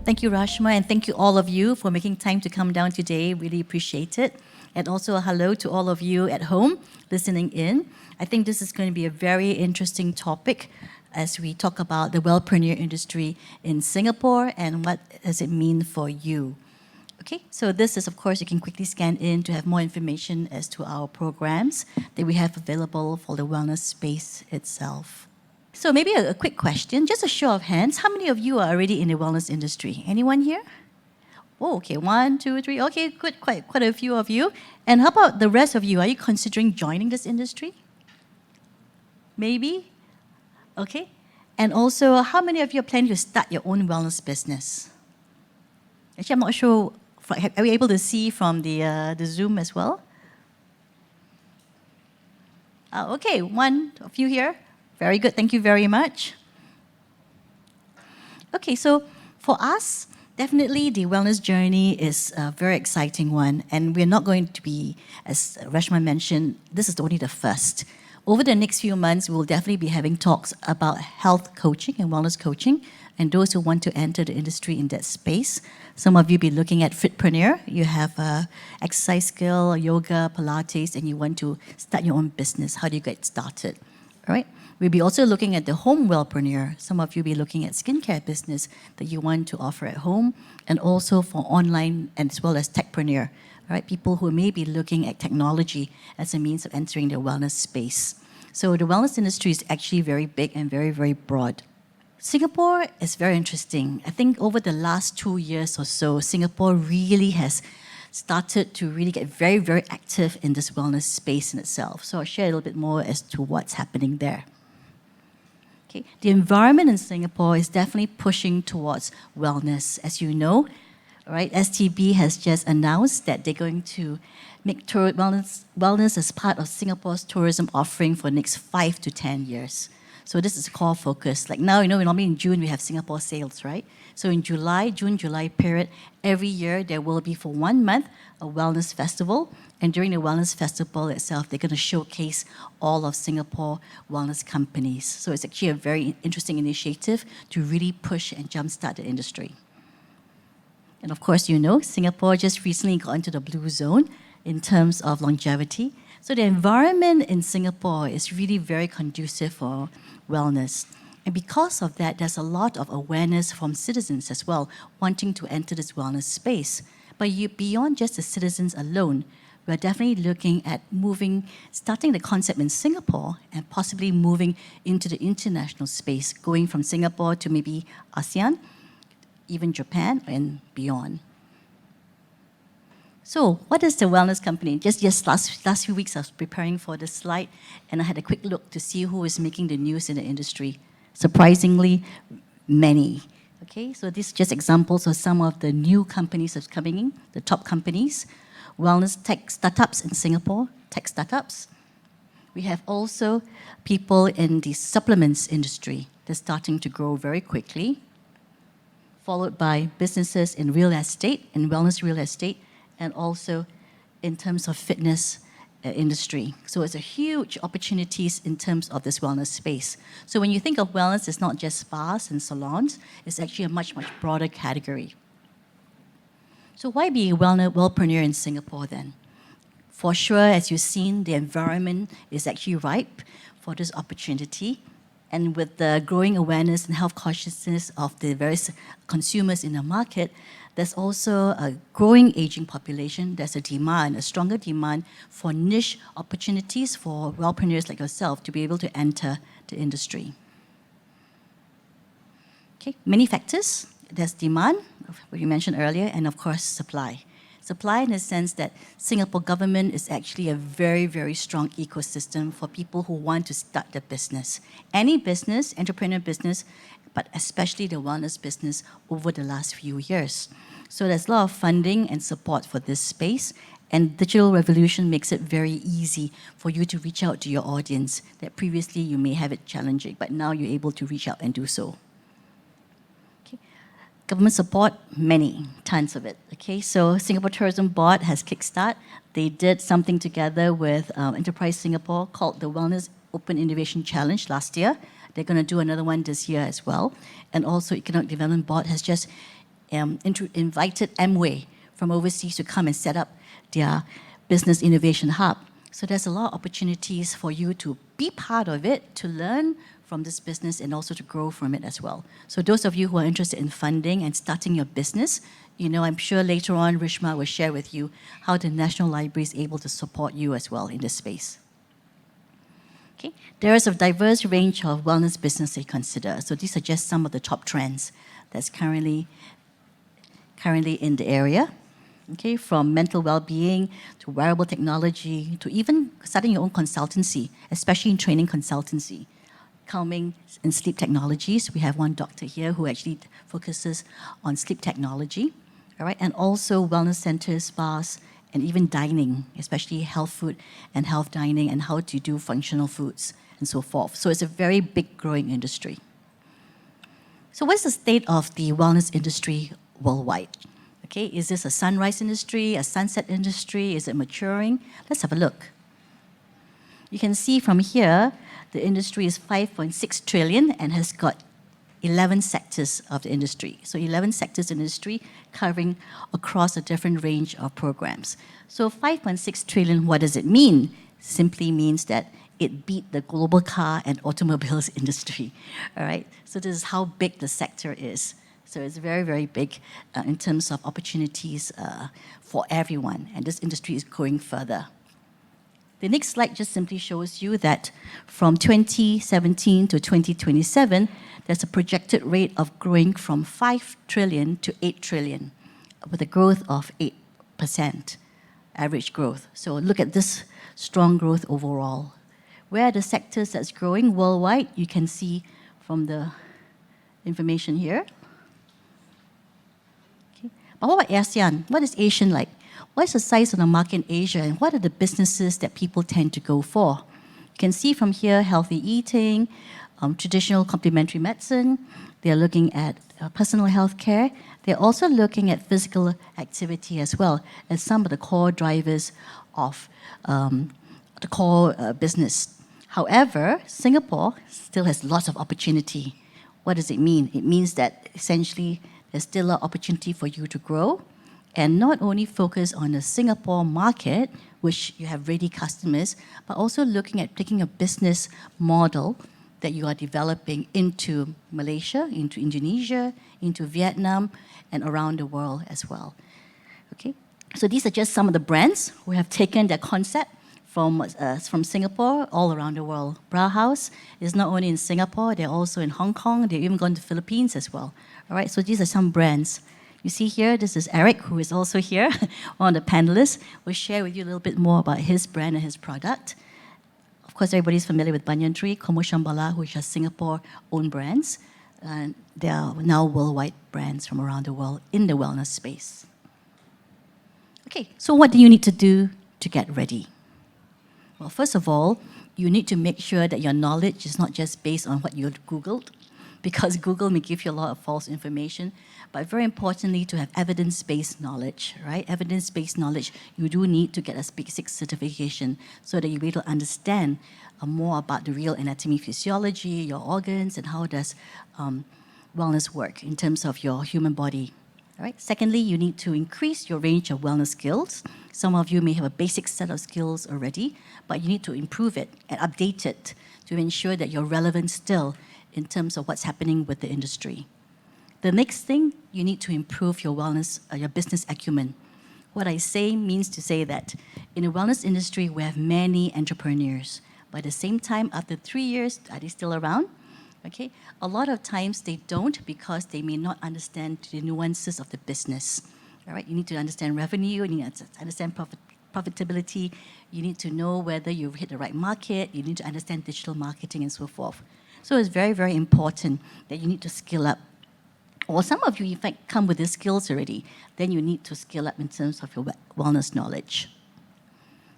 Thank you, Rashma, and thank you all of you for making time to come down today. Really appreciate it. And also a hello to all of you at home listening in. I think this is going to be a very interesting topic as we talk about the wellpreneur industry in Singapore and what does it mean for you. Okay, so this is, of course, you can quickly scan in to have more information as to our programs that we have available for the wellness space itself. So maybe a quick question, just a show of hands. How many of you are already in the wellness industry? Anyone here? Oh, okay, 1, 2, 3. Okay, good, quite a few of you. And how about the rest of you? Are you considering joining this industry? Maybe? Okay. And also, how many of you are planning to start your own wellness business? Actually, I'm not sure. Are we able to see from the Zoom as well? Okay, one of you here. Very good, thank you very much. Okay, so for us, definitely the wellness journey is a very exciting one, and we're not going to be, as Rashma mentioned, this is only the first. Over the next few months, we'll definitely be having talks about health coaching and wellness coaching, and those who want to enter the industry in that space. Some of you be looking at Fitpreneur. You have exercise skill, yoga, Pilates, and you want to start your own business. How do you get started? All right. We'll be also looking at the home wellpreneur. Some of you be looking at skincare business that you want to offer at home, and also for online and as well as techpreneur. All right, people who may be looking at technology as a means of entering the wellness space. So the wellness industry is actually very big and very, very broad. Singapore is very interesting. I think over the last 2 years or so, Singapore really has started to really get very, very active in this wellness space in itself. So I'll share a little bit more as to what's happening there. Okay. The environment in Singapore is definitely pushing towards wellness. As you know, right, STB has just announced that they're going to make wellness as part of Singapore's tourism offering for the next 5 to 10 years. So this is a core focus. Like now, normally in June we have Singapore sales, right? So in June-July period, every year there will be for 1 month a wellness festival. And during the wellness festival itself, they're going to showcase all of Singapore wellness companies. So it's actually a very interesting initiative to really push and jumpstart the industry. And of course, Singapore just recently got into the blue zone in terms of longevity. So the environment in Singapore is really very conducive for wellness. And because of that, there's a lot of awareness from citizens as well, wanting to enter this wellness space. But beyond just the citizens alone, we're definitely looking at starting the concept in Singapore and possibly moving into the international space, going from Singapore to maybe ASEAN, even Japan and beyond. So what is the wellness company? Just last few weeks I was preparing for this slide and I had a quick look to see who is making the news in the industry. Surprisingly, many. Okay, so these are just examples of some of the new companies that's coming in, the top companies. Wellness tech startups in Singapore, tech startups. We have also people in the supplements industry that's starting to grow very quickly, followed by businesses in real estate, in wellness real estate, and also in terms of fitness industry. So it's a huge opportunities in terms of this wellness space. So when you think of wellness, it's not just spas and salons, it's actually a much, much broader category. So why be a wellpreneur in Singapore then? For sure, as you've seen, the environment is actually ripe for this opportunity. And with the growing awareness and health consciousness of the various consumers in the market, there's also a growing aging population. There's a stronger demand for niche opportunities for wellpreneurs like yourself to be able to enter the industry. Okay, many factors. There's demand, what you mentioned earlier, and of course, supply. Supply in the sense that Singapore government is actually a very, very strong ecosystem for people who want to start their business. Any business, entrepreneur business, but especially the wellness business over the last few years. So there's a lot of funding and support for this space, and digital revolution makes it very easy for you to reach out to your audience that previously you may have it challenging, but now you're able to reach out and do so. Government support, tons of it. Okay, so Singapore Tourism Board has kickstart. They did something together with Enterprise Singapore called the Wellness Open Innovation Challenge last year. They're going to do another one this year as well. And also Economic Development Board has just invited Amway from overseas to come and set up their business innovation hub. So there's a lot of opportunities for you to be part of it, to learn from this business and also to grow from it as well. So those of you who are interested in funding and starting your business, I'm sure later on Rishma will share with you how the National Library is able to support you as well in this space. Okay. There is a diverse range of wellness business to consider. So these are just some of the top trends that's currently in the area. Okay, from mental well-being to wearable technology to even starting your own consultancy, especially in training consultancy. Calming and sleep technologies. We have one doctor here who actually focuses on sleep technology, all right, and also wellness centers, spas, and even dining, especially health food and health dining and how to do functional foods and so forth. So it's a very big growing industry. So what's the state of the wellness industry worldwide? Okay, is this a sunrise industry, a sunset industry? Is it maturing? Let's have a look. You can see from here, the industry is 5.6 trillion and has got 11 sectors of the industry. So 11 sectors in industry covering across a different range of programs. So 5.6 trillion, what does it mean? Simply means that it beat the global car and automobiles industry, all right? So this is how big the sector is. So it's very, very big in terms of opportunities for everyone, and this industry is going further. The next slide just simply shows you that from 2017 to 2027, there's a projected rate of growing from 5 trillion to 8 trillion, with a growth of 8% average growth. So look at this strong growth overall. Where are the sectors that's growing worldwide? You can see from the information here. But what about ASEAN? What is Asian like? What is the size of the market in Asia, and what are the businesses that people tend to go for? You can see from here healthy eating, traditional complementary medicine. They're looking at personal health care. They're also looking at physical activity as well as some of the core drivers of the core business. However, Singapore still has lots of opportunity. What does it mean? It means that essentially there's still an opportunity for you to grow and not only focus on the Singapore market, which you have ready customers, but also looking at taking a business model that you are developing into Malaysia, into Indonesia, into Vietnam, and around the world as well. Okay, so these are just some of the brands who have taken their concept from Singapore all around the world. Brauhaus is not only in Singapore, they're also in Hong Kong, they've even gone to the Philippines as well. All right, so these are some brands. You see here, this is Eric, who is also here, one of the panelists. We'll share with you a little bit more about his brand and his product. Of course, everybody's familiar with Banyan Tree, Komo Shambhala, which are Singapore-owned brands. And they are now worldwide brands from around the world in the wellness space. Okay, so what do you need to do to get ready? Well, first of all, you need to make sure that your knowledge is not just based on what you Googled, because Google may give you a lot of false information, but very importantly, to have evidence-based knowledge, right? Evidence-based knowledge, you do need to get a basic certification so that you'll be able to understand more about the real anatomy, physiology, your organs, and how does wellness work in terms of your human body. All right. Secondly, you need to increase your range of wellness skills. Some of you may have a basic set of skills already, but you need to improve it and update it to ensure that you're relevant still in terms of what's happening with the industry. The next thing, you need to improve your wellness, your business acumen. What I say means to say that in the wellness industry, we have many entrepreneurs. But at the same time, after 3 years, are they still around? Okay, a lot of times they don't because they may not understand the nuances of the business. All right, you need to understand revenue, you need to understand profitability, you need to know whether you've hit the right market, you need to understand digital marketing and so forth. So it's very, very important that you need to skill up. Or some of you, in fact, come with these skills already. Then you need to skill up in terms of your wellness knowledge.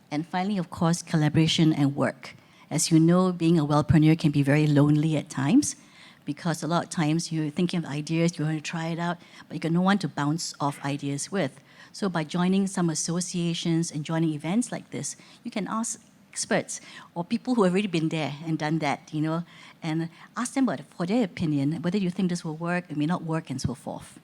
And finally, of course, collaboration and work. As you know, being a wellpreneur can be very lonely at times because a lot of times you're thinking of ideas, you want to try it out, but you got no one to bounce off ideas with. So by joining some associations and joining events like this, you can ask experts or people who have already been there and done that, you know, and ask them for their opinion, whether you think this will work, it may not work, and so forth.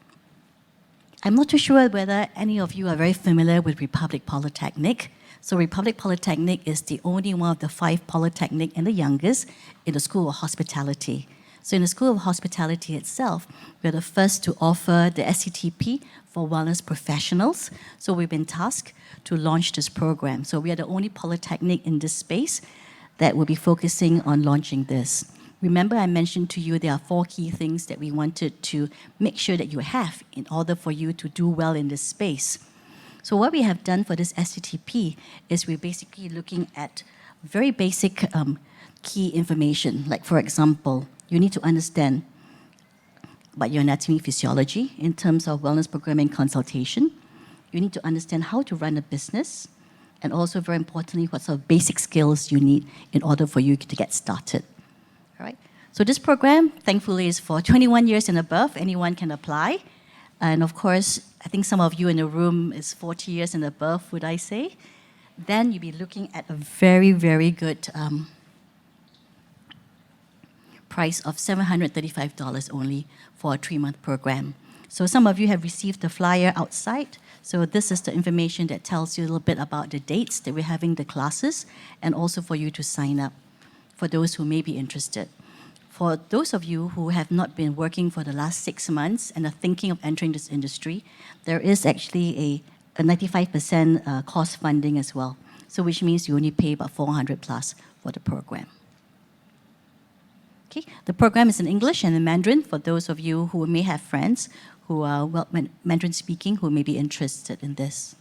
I'm not too sure whether any of you are very familiar with Republic Polytechnic. So Republic Polytechnic is the only one of the 5 polytechnic and the youngest in the School of Hospitality. So in the School of Hospitality itself, we're the first to offer the SCTP for wellness professionals. So we've been tasked to launch this program. So we are the only polytechnic in this space that will be focusing on launching this. Remember, I mentioned to you there are 4 key things that we wanted to make sure that you have in order for you to do well in this space. So what we have done for this SCTP is we're basically looking at very basic key information. Like, for example, you need to understand about your anatomy physiology in terms of wellness programming consultation. You need to understand how to run a business, and also, very importantly, what sort of basic skills you need in order for you to get started. All right? So this program, thankfully, is for 21 years and above. Anyone can apply. And of course, I think some of you in the room is 40 years and above, would I say? Then you'll be looking at a very, very good price of $735 only for a 3-month program. So some of you have received the flyer outside. So this is the information that tells you a little bit about the dates that we're having the classes, and also for you to sign up for those who may be interested. For those of you who have not been working for the last 6 months and are thinking of entering this industry, there is actually a 95% cost funding as well. So which means you only pay about $400 plus for the program. Okay. The program is in English and in Mandarin for those of you who may have friends who are Mandarin speaking who may be interested in this.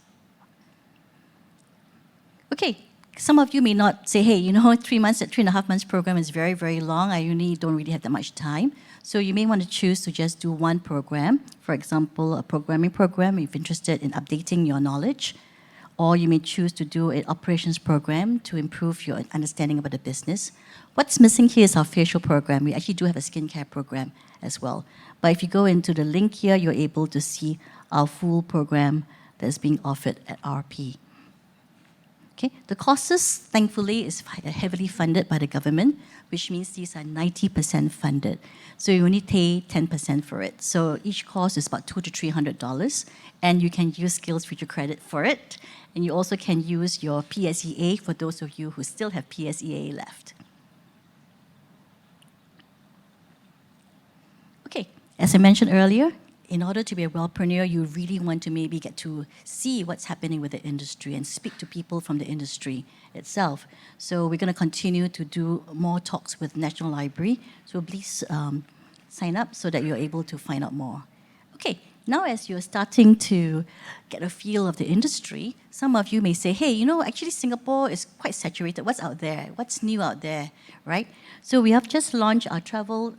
Okay. Some of you may not say, hey, 3.5 months program is very, very long. I don't really have that much time. So you may want to choose to just do one program. For example, a programming program if you're interested in updating your knowledge. Or you may choose to do an operations program to improve your understanding about the business. What's missing here is our facial program. We actually do have a skincare program as well. But if you go into the link here, you're able to see our full program that's being offered at RP. Okay. The courses, thankfully, is heavily funded by the government, which means these are 90% funded. So you only pay 10% for it. So each course is about $200 to $300, and you can use Skills Future Credit for it. And you also can use your PSEA for those of you who still have PSEA left. Okay, as I mentioned earlier, in order to be a wellpreneur, you really want to maybe get to see what's happening with the industry and speak to people from the industry itself. So we're going to continue to do more talks with National Library. So please sign up so that you're able to find out more. Okay, now as you're starting to get a feel of the industry, some of you may say, hey, actually Singapore is quite saturated. What's out there? What's new out there, right? So we have just launched our travel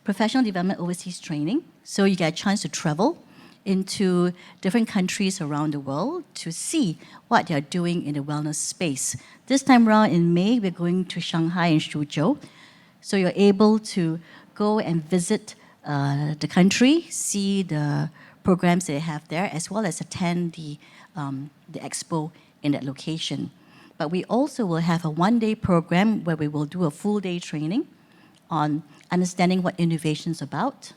professional development overseas training. So you get a chance to travel into different countries around the world to see what they're doing in the wellness space. This time around in May, we're going to Shanghai and Suzhou. So you're able to go and visit the country, see the programs they have there, as well as attend the expo in that location. But we also will have a 1-day program where we will do a full-day training on understanding what innovation is about,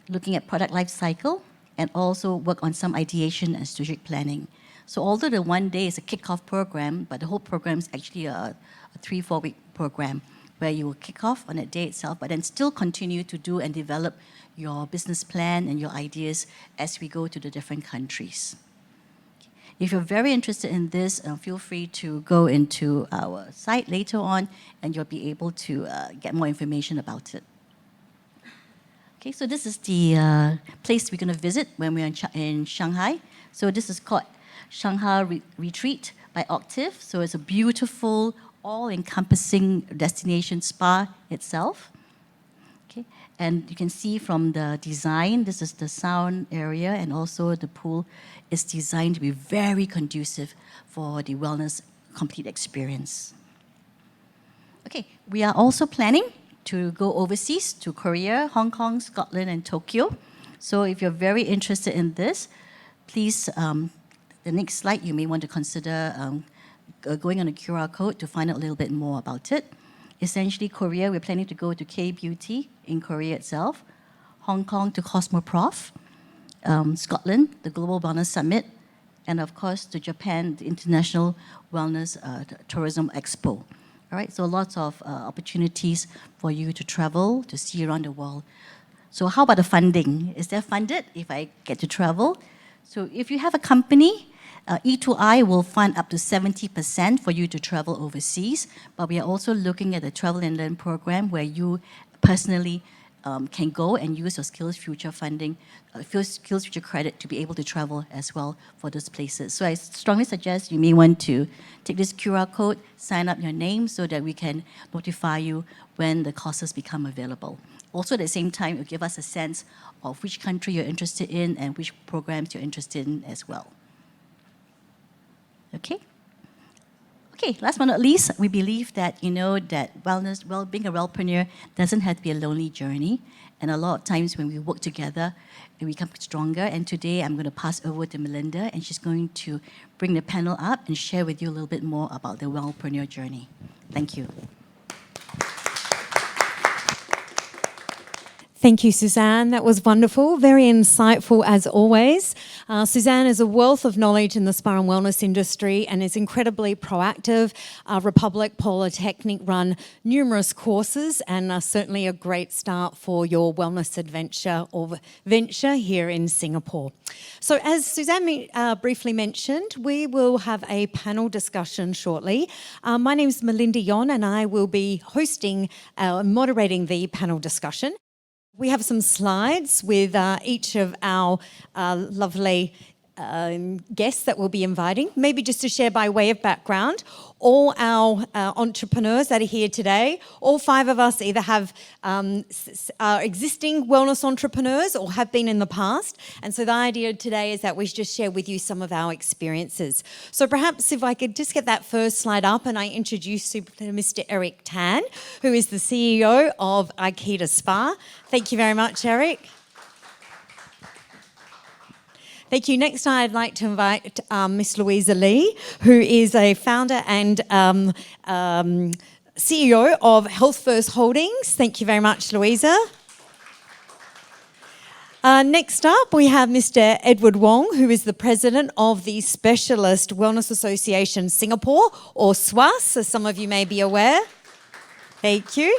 looking at product life cycle, and also work on some ideation and strategic planning. So although the 1 day is a kickoff program, but the whole program is actually a 3-4 week program where you will kick off on that day itself, but then still continue to do and develop your business plan and your ideas as we go to the different countries. If you're very interested in this, feel free to go into our site later on, and you'll be able to get more information about it. Okay, so this is the place we're going to visit when we're in Shanghai. So this is called Shanghai Retreat by Octave. So it's a beautiful, all-encompassing destination spa itself. Okay, and you can see from the design, this is the sound area, and also the pool is designed to be very conducive for the wellness complete experience. Okay, we are also planning to go overseas to Korea, Hong Kong, Scotland, and Tokyo. So if you're very interested in this, please, the next slide, you may want to consider going on a QR code to find out a little bit more about it. Essentially, Korea, we're planning to go to K-Beauty in Korea itself, Hong Kong to Cosmoprof, Scotland, the Global Wellness Summit, and of course to Japan, the International Wellness Tourism Expo. All right, so lots of opportunities for you to travel, to see around the world. So how about the funding? Is there funded if I get to travel? So if you have a company, E2I will fund up to 70% for you to travel overseas, but we are also looking at the Travel and Learn program where you personally can go and use your Skills Future funding, Skills Future credit to be able to travel as well for those places. So I strongly suggest you may want to take this QR code, sign up your name so that we can notify you when the courses become available. Also at the same time, it will give us a sense of which country you're interested in and which programs you're interested in as well. Okay? Okay, last but not least, we believe that, that being a wellpreneur doesn't have to be a lonely journey. And a lot of times when we work together, we become stronger. And today I'm going to pass over to Melinda, and she's going to bring the panel up and share with you a little bit more about the wellpreneur journey. Thank you. Thank you, Suzanne. That was wonderful, very insightful as always. Suzanne is a wealth of knowledge in the spa and wellness industry and is incredibly proactive. Republic Polytechnic run numerous courses and certainly a great start for your wellness adventure or venture here in Singapore. So as Suzanne briefly mentioned, we will have a panel discussion shortly. My name is Melinda Yon and I will be hosting, moderating the panel discussion. We have some slides with each of our lovely guests that we'll be inviting. Maybe just to share by way of background, all our entrepreneurs that are here today, all 5 of us either have are existing wellness entrepreneurs or have been in the past. And so the idea today is that we just share with you some of our experiences. So perhaps if I could just get that first slide up and I introduce you to Mr. Eric Tan, who is the CEO of Aikita Spa. Thank you very much, Eric. Thank you. Next, I'd like to invite Miss Louisa Lee, who is a founder and CEO of Health First Holdings. Thank you very much, Louisa. Next up, we have Mr. Edward Wong, who is the president of the Specialist Wellness Association Singapore, or SWAS, as some of you may be aware. Thank you.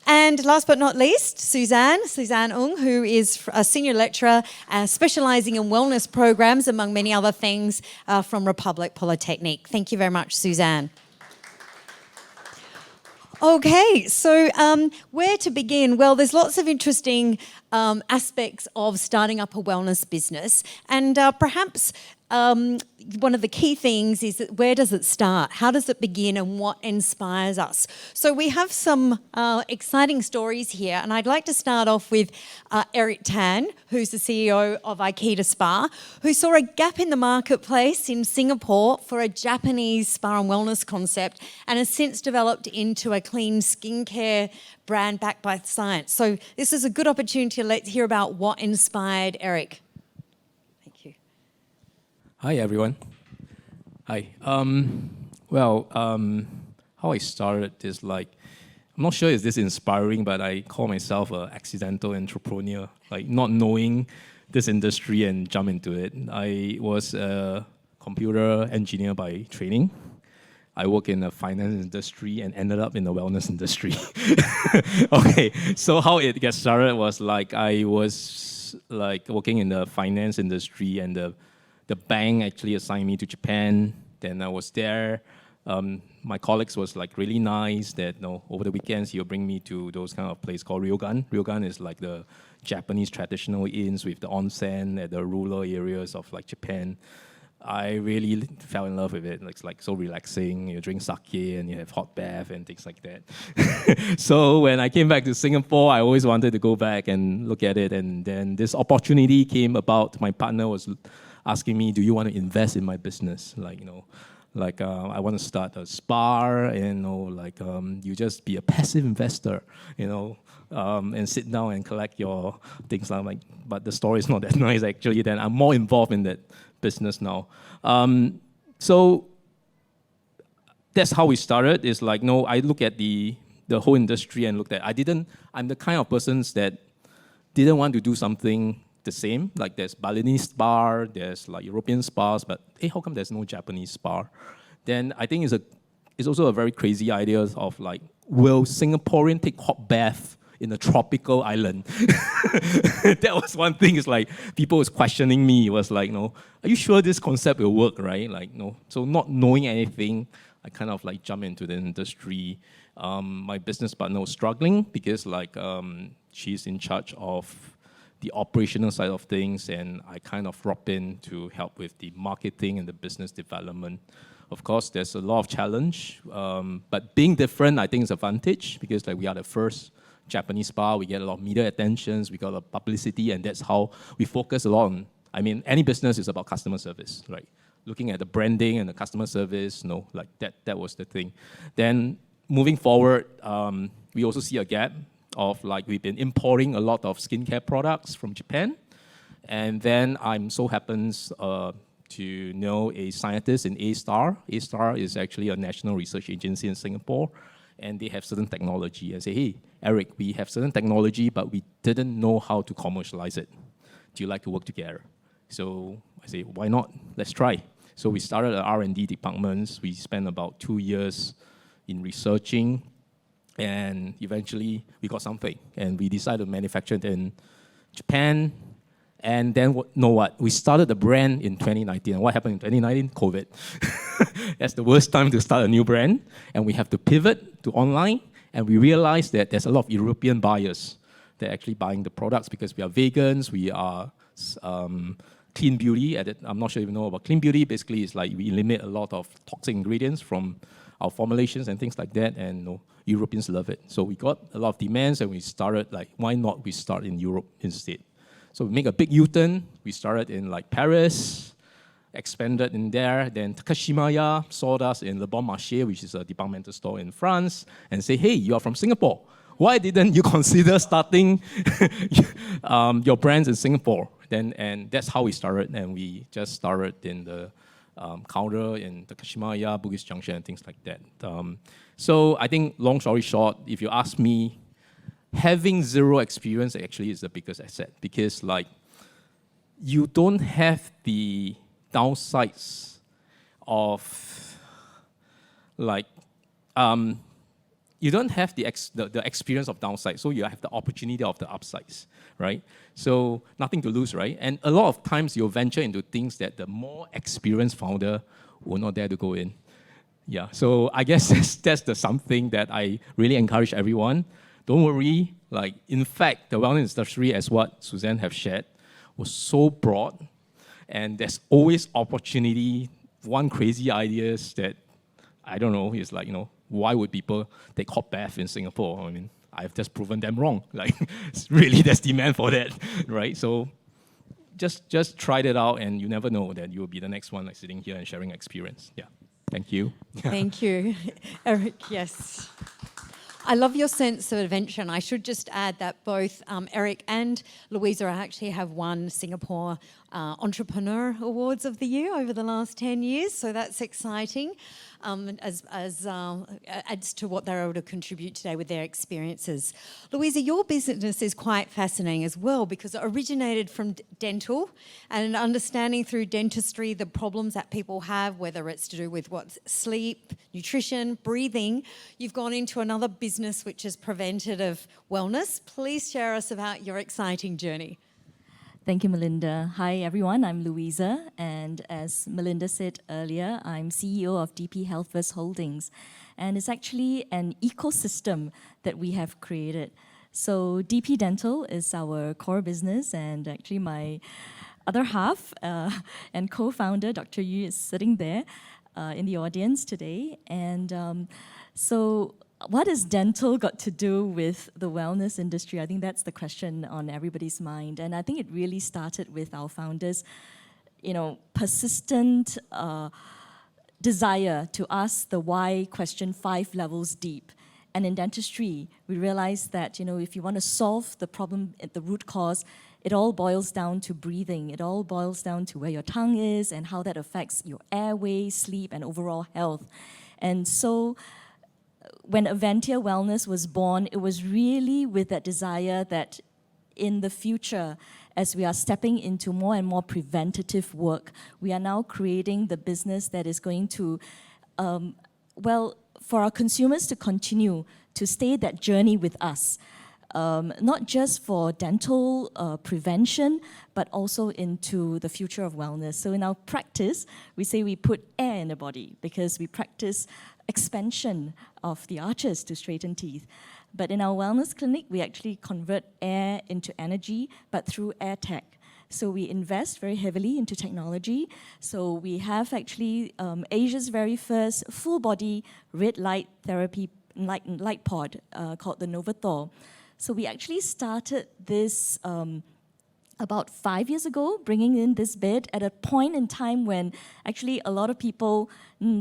And last but not least, Suzanne Ng, who is a senior lecturer specialising in wellness programs, among many other things, from Republic Polytechnic. Thank you very much, Suzanne. Okay, so where to begin? Well, there's lots of interesting aspects of starting up a wellness business, and perhaps one of the key things is that where does it start? How does it begin and what inspires us? So we have some exciting stories here, and I'd like to start off with Eric Tan, who's the CEO of Aikita Spa, who saw a gap in the marketplace in Singapore for a Japanese spa and wellness concept and has since developed into a clean skincare brand backed by science. So this is a good opportunity to hear about what inspired Eric. Thank you. Hi, everyone. Hi. How I started is like, I'm not sure if this is inspiring, but I call myself an accidental entrepreneur, like not knowing this industry and jump into it. I was a computer engineer by training. I work in the finance industry and ended up in the wellness industry. Okay, so how it got started was like I was like working in the finance industry, and the bank actually assigned me to Japan. Then I was there. My colleagues was like really nice that over the weekends he'll bring me to those kind of place called ryogan. Ryogan is like the Japanese traditional inns with the onsen at the rural areas of like Japan. I really fell in love with it. It's like so relaxing. You drink sake and you have hot bath and things like that. So when I came back to Singapore, I always wanted to go back and look at it. And then this opportunity came about. My partner was asking me, "Do you want to invest in my business?" I want to start a spa, and you just be a passive investor, and sit down and collect your things. But the story is not that nice actually. Then I'm more involved in that business now. So that's how we started. It's like, I look at the whole industry and looked at. I'm the kind of persons that didn't want to do something the same. Like there's Balinese spa, there's like European spas, but hey, how come there's no Japanese spa? Then I think it's also a very crazy idea of like, will Singaporean take hot bath in a tropical island? That was one thing. It's like people was questioning me. It was like, no, are you sure this concept will work, right? Like, no. So not knowing anything, I kind of like jump into the industry. My business partner was struggling because like she's in charge of the operational side of things, and I kind of drop in to help with the marketing and the business development. Of course, there's a lot of challenge, but being different, I think, is an advantage because like we are the first Japanese spa. We get a lot of media attentions, we got a lot of publicity, and that's how we focus a lot on. I mean, any business is about customer service, right? Looking at the branding and the customer service, like that was the thing. Then moving forward, we also see a gap of like we've been importing a lot of skincare products from Japan, and then I'm so happens to know a scientist in A-Star. A-Star is actually a national research agency in Singapore, and they have certain technology. I say, hey, Eric, we have certain technology, but we didn't know how to commercialize it. Do you like to work together? So I say, why not? Let's try. So we started an R&D department. We spent about 2 years in researching, and eventually we got something. And we decided to manufacture it in Japan. And then, know what? We started the brand in 2019. And what happened in 2019? COVID. That's the worst time to start a new brand. And we have to pivot to online. And we realized that there's a lot of European buyers that are actually buying the products because we are vegans, we are clean beauty. I'm not sure if you know about clean beauty. Basically, it's like we eliminate a lot of toxic ingredients from our formulations and things like that. And Europeans love it. So we got a lot of demands, and we started like, why not we start in Europe instead? So we make a big U-turn. We started in like Paris, expanded in there. Then Takashimaya saw us in Le Bon Marché, which is a departmental store in France, and say, hey, you are from Singapore. Why didn't you consider starting your brands in Singapore? And that's how we started. And we just started in the counter in Takashimaya, Bugis Junction, and things like that. So I think, long story short, if you ask me, having zero experience actually is the biggest asset, because like you don't have the downsides of like you don't have the experience of downside, so you have the opportunity of the upsides, right? So nothing to lose, right? And a lot of times you'll venture into things that the more experienced founder will not dare to go in. Yeah, so I guess that's the something that I really encourage everyone. Don't worry, like in fact, the wellness industry, as what Suzanne have shared, was so broad, and there's always opportunity. One crazy idea is that, I don't know, is like, why would people take hot bath in Singapore? I mean, I've just proven them wrong. Like, really, there's demand for that, right? So just try it out, and you never know that you'll be the next one like sitting here and sharing experience. Yeah, thank you. Thank you. Eric, yes. I love your sense of adventure, and I should just add that both Eric and Louisa actually have won Singapore Entrepreneur Awards of the Year over the last 10 years, so that's exciting. As adds to what they're able to contribute today with their experiences. Louisa, your business is quite fascinating as well, because it originated from dental and understanding through dentistry the problems that people have, whether it's to do with sleep, nutrition, breathing. You've gone into another business which is preventative wellness. Please share us about your exciting journey. Thank you, Melinda. Hi, everyone. I'm Louisa, and as Melinda said earlier, I'm CEO of DP Health First Holdings, and it's actually an ecosystem that we have created. So DP Dental is our core business, and actually my other half and co-founder, Dr. Yu, is sitting there in the audience today. And so what has dental got to do with the wellness industry? I think that's the question on everybody's mind. And I think it really started with our founders, persistent desire to ask the why question 5 levels deep. And in dentistry, we realized that, if you want to solve the problem at the root cause, it all boils down to breathing. It all boils down to where your tongue is and how that affects your airway, sleep, and overall health. And so when Aventia Wellness was born, it was really with that desire that in the future, as we are stepping into more and more preventative work, we are now creating the business that is going to, for our consumers to continue to stay that journey with us. Not just for dental prevention, but also into the future of wellness. So in our practice, we say we put air in the body because we practice expansion of the arches to straighten teeth. But in our wellness clinic, we actually convert air into energy, but through air tech. So we invest very heavily into technology. So we have actually Asia's very first full-body red light therapy light pod called the Novathor. So we actually started this about 5 years ago, bringing in this bed at a point in time when actually a lot of people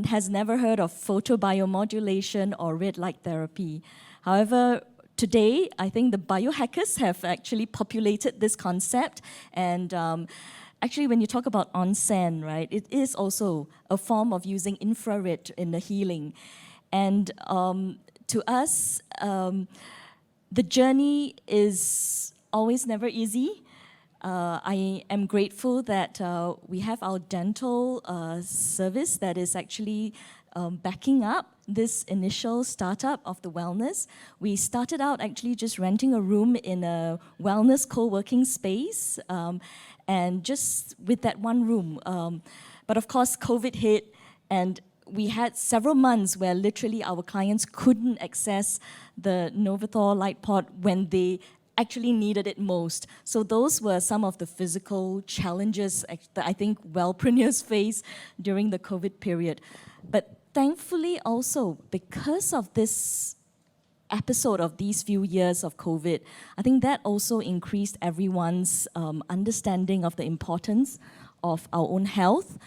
has never heard of photobiomodulation or red light therapy. However, today, I think the biohackers have actually populated this concept. And actually, when you talk about onsen, right, it is also a form of using infrared in the healing. And to us, the journey is always never easy. I am grateful that we have our dental service that is actually backing up this initial startup of the wellness. We started out actually just renting a room in a wellness co-working space, and just with that one room. But of course, COVID hit, and we had several months where literally our clients couldn't access the Novathor light pod when they actually needed it most. So those were some of the physical challenges that I think wellpreneurs face during the COVID period. But thankfully also, because of this episode of these few years of COVID, I think that also increased everyone's understanding of the importance of our own health.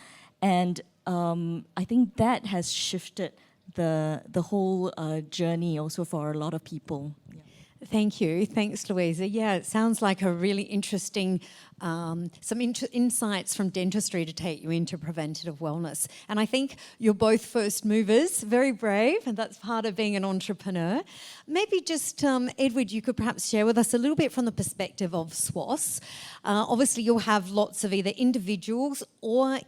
And I think that has shifted the whole journey also for a lot of people. Yeah. Thank you. Thanks, Louisa. Yeah, it sounds like a really interesting, some insights from dentistry to take you into preventative wellness. And I think you're both first movers, very brave, and that's part of being an entrepreneur. Maybe just, Edward, you could perhaps share with us a little bit from the perspective of SWAS. Obviously, you'll have lots of either individuals or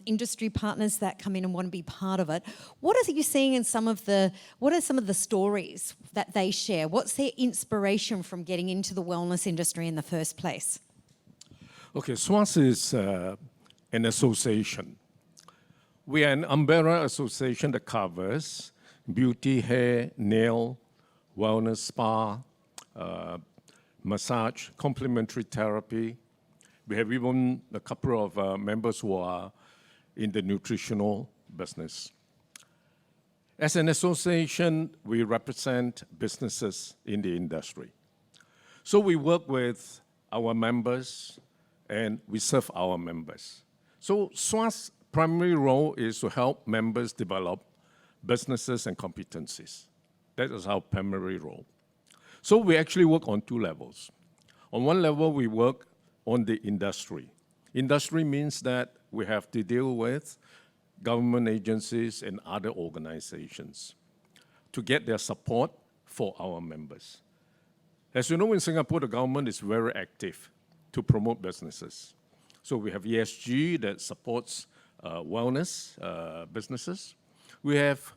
industry partners that come in and want to be part of it. What are you seeing in what are some of the stories that they share? What's their inspiration from getting into the wellness industry in the first place? Okay, SWAS is an association. We are an umbrella association that covers beauty, hair, nail, wellness, spa, massage, complementary therapy. We have even a couple of members who are in the nutritional business. As an association, we represent businesses in the industry. So we work with our members and we serve our members. So SWAS' primary role is to help members develop businesses and competencies. That is our primary role. So we actually work on two levels. On one level, we work on the industry. Industry means that we have to deal with government agencies and other organizations to get their support for our members. As you know, in Singapore, the government is very active to promote businesses. So we have ESG that supports wellness businesses. We have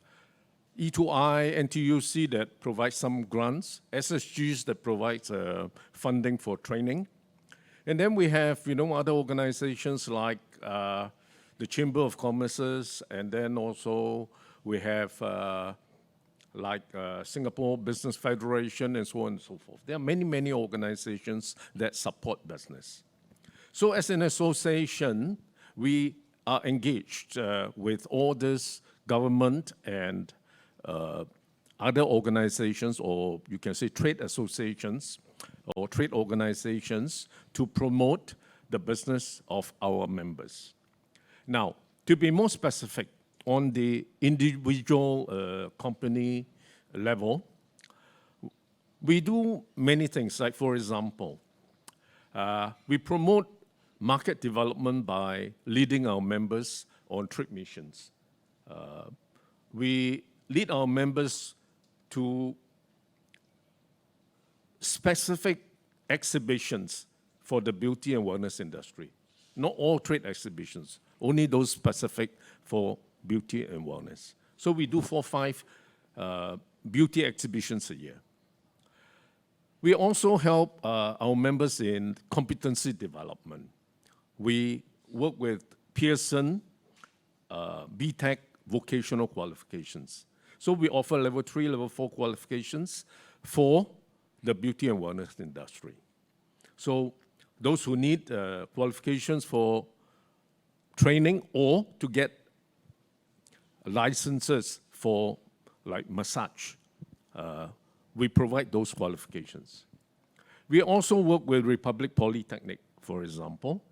E2I, NTUC that provides some grants, SSGs that provides funding for training. And then we have, other organizations like the Chamber of Commerce, and then also we have Singapore Business Federation and so on and so forth. There are many, many organizations that support business. So as an association, we are engaged with all this government and other organizations, or you can say trade associations or trade organizations, to promote the business of our members. Now, to be more specific, on the individual company level, we do many things. Like, for example, we promote market development by leading our members on trade missions. We lead our members to specific exhibitions for the beauty and wellness industry. Not all trade exhibitions, only those specific for beauty and wellness. So we do 4 or 5 beauty exhibitions a year. We also help our members in competency development. We work with Pearson, BTEC vocational qualifications. So we offer level 3, level 4 qualifications for the beauty and wellness industry. So those who need qualifications for training or to get licenses for like massage, we provide those qualifications. We also work with Republic Polytechnic, for example,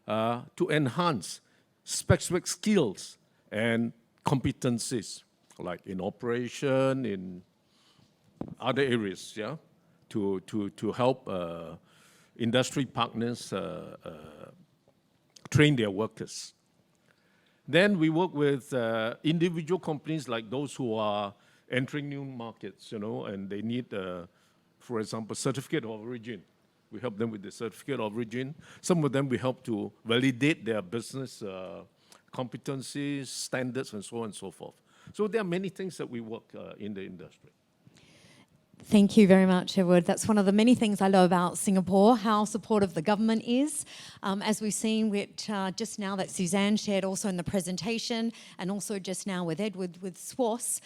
to enhance specific skills and competencies, like in operation, in other areas, yeah, to help industry partners train their workers. Then we work with individual companies like those who are entering new markets, you know, and they need, for example, certificate of origin. We help them with the certificate of origin. Some of them we help to validate their business competencies, standards, and so on and so forth. So there are many things that we work in the industry. Thank you very much, Edward. That's one of the many things I love about Singapore, how supportive the government is. As we've seen with, just now that Suzanne shared also in the presentation, and also just now with Edward with SWOS,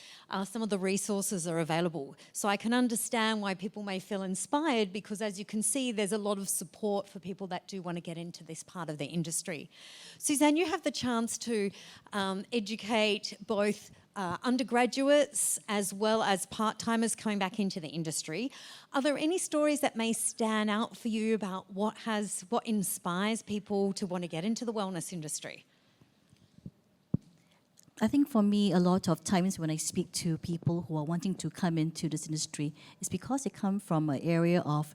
some of the resources are available. So I can understand why people may feel inspired, because as you can see, there's a lot of support for people that do want to get into this part of the industry. Suzanne, you have the chance to educate both undergraduates as well as part-timers coming back into the industry. Are there any stories that may stand out for you about what inspires people to want to get into the wellness industry? I think for me, a lot of times when I speak to people who are wanting to come into this industry, it's because they come from an area of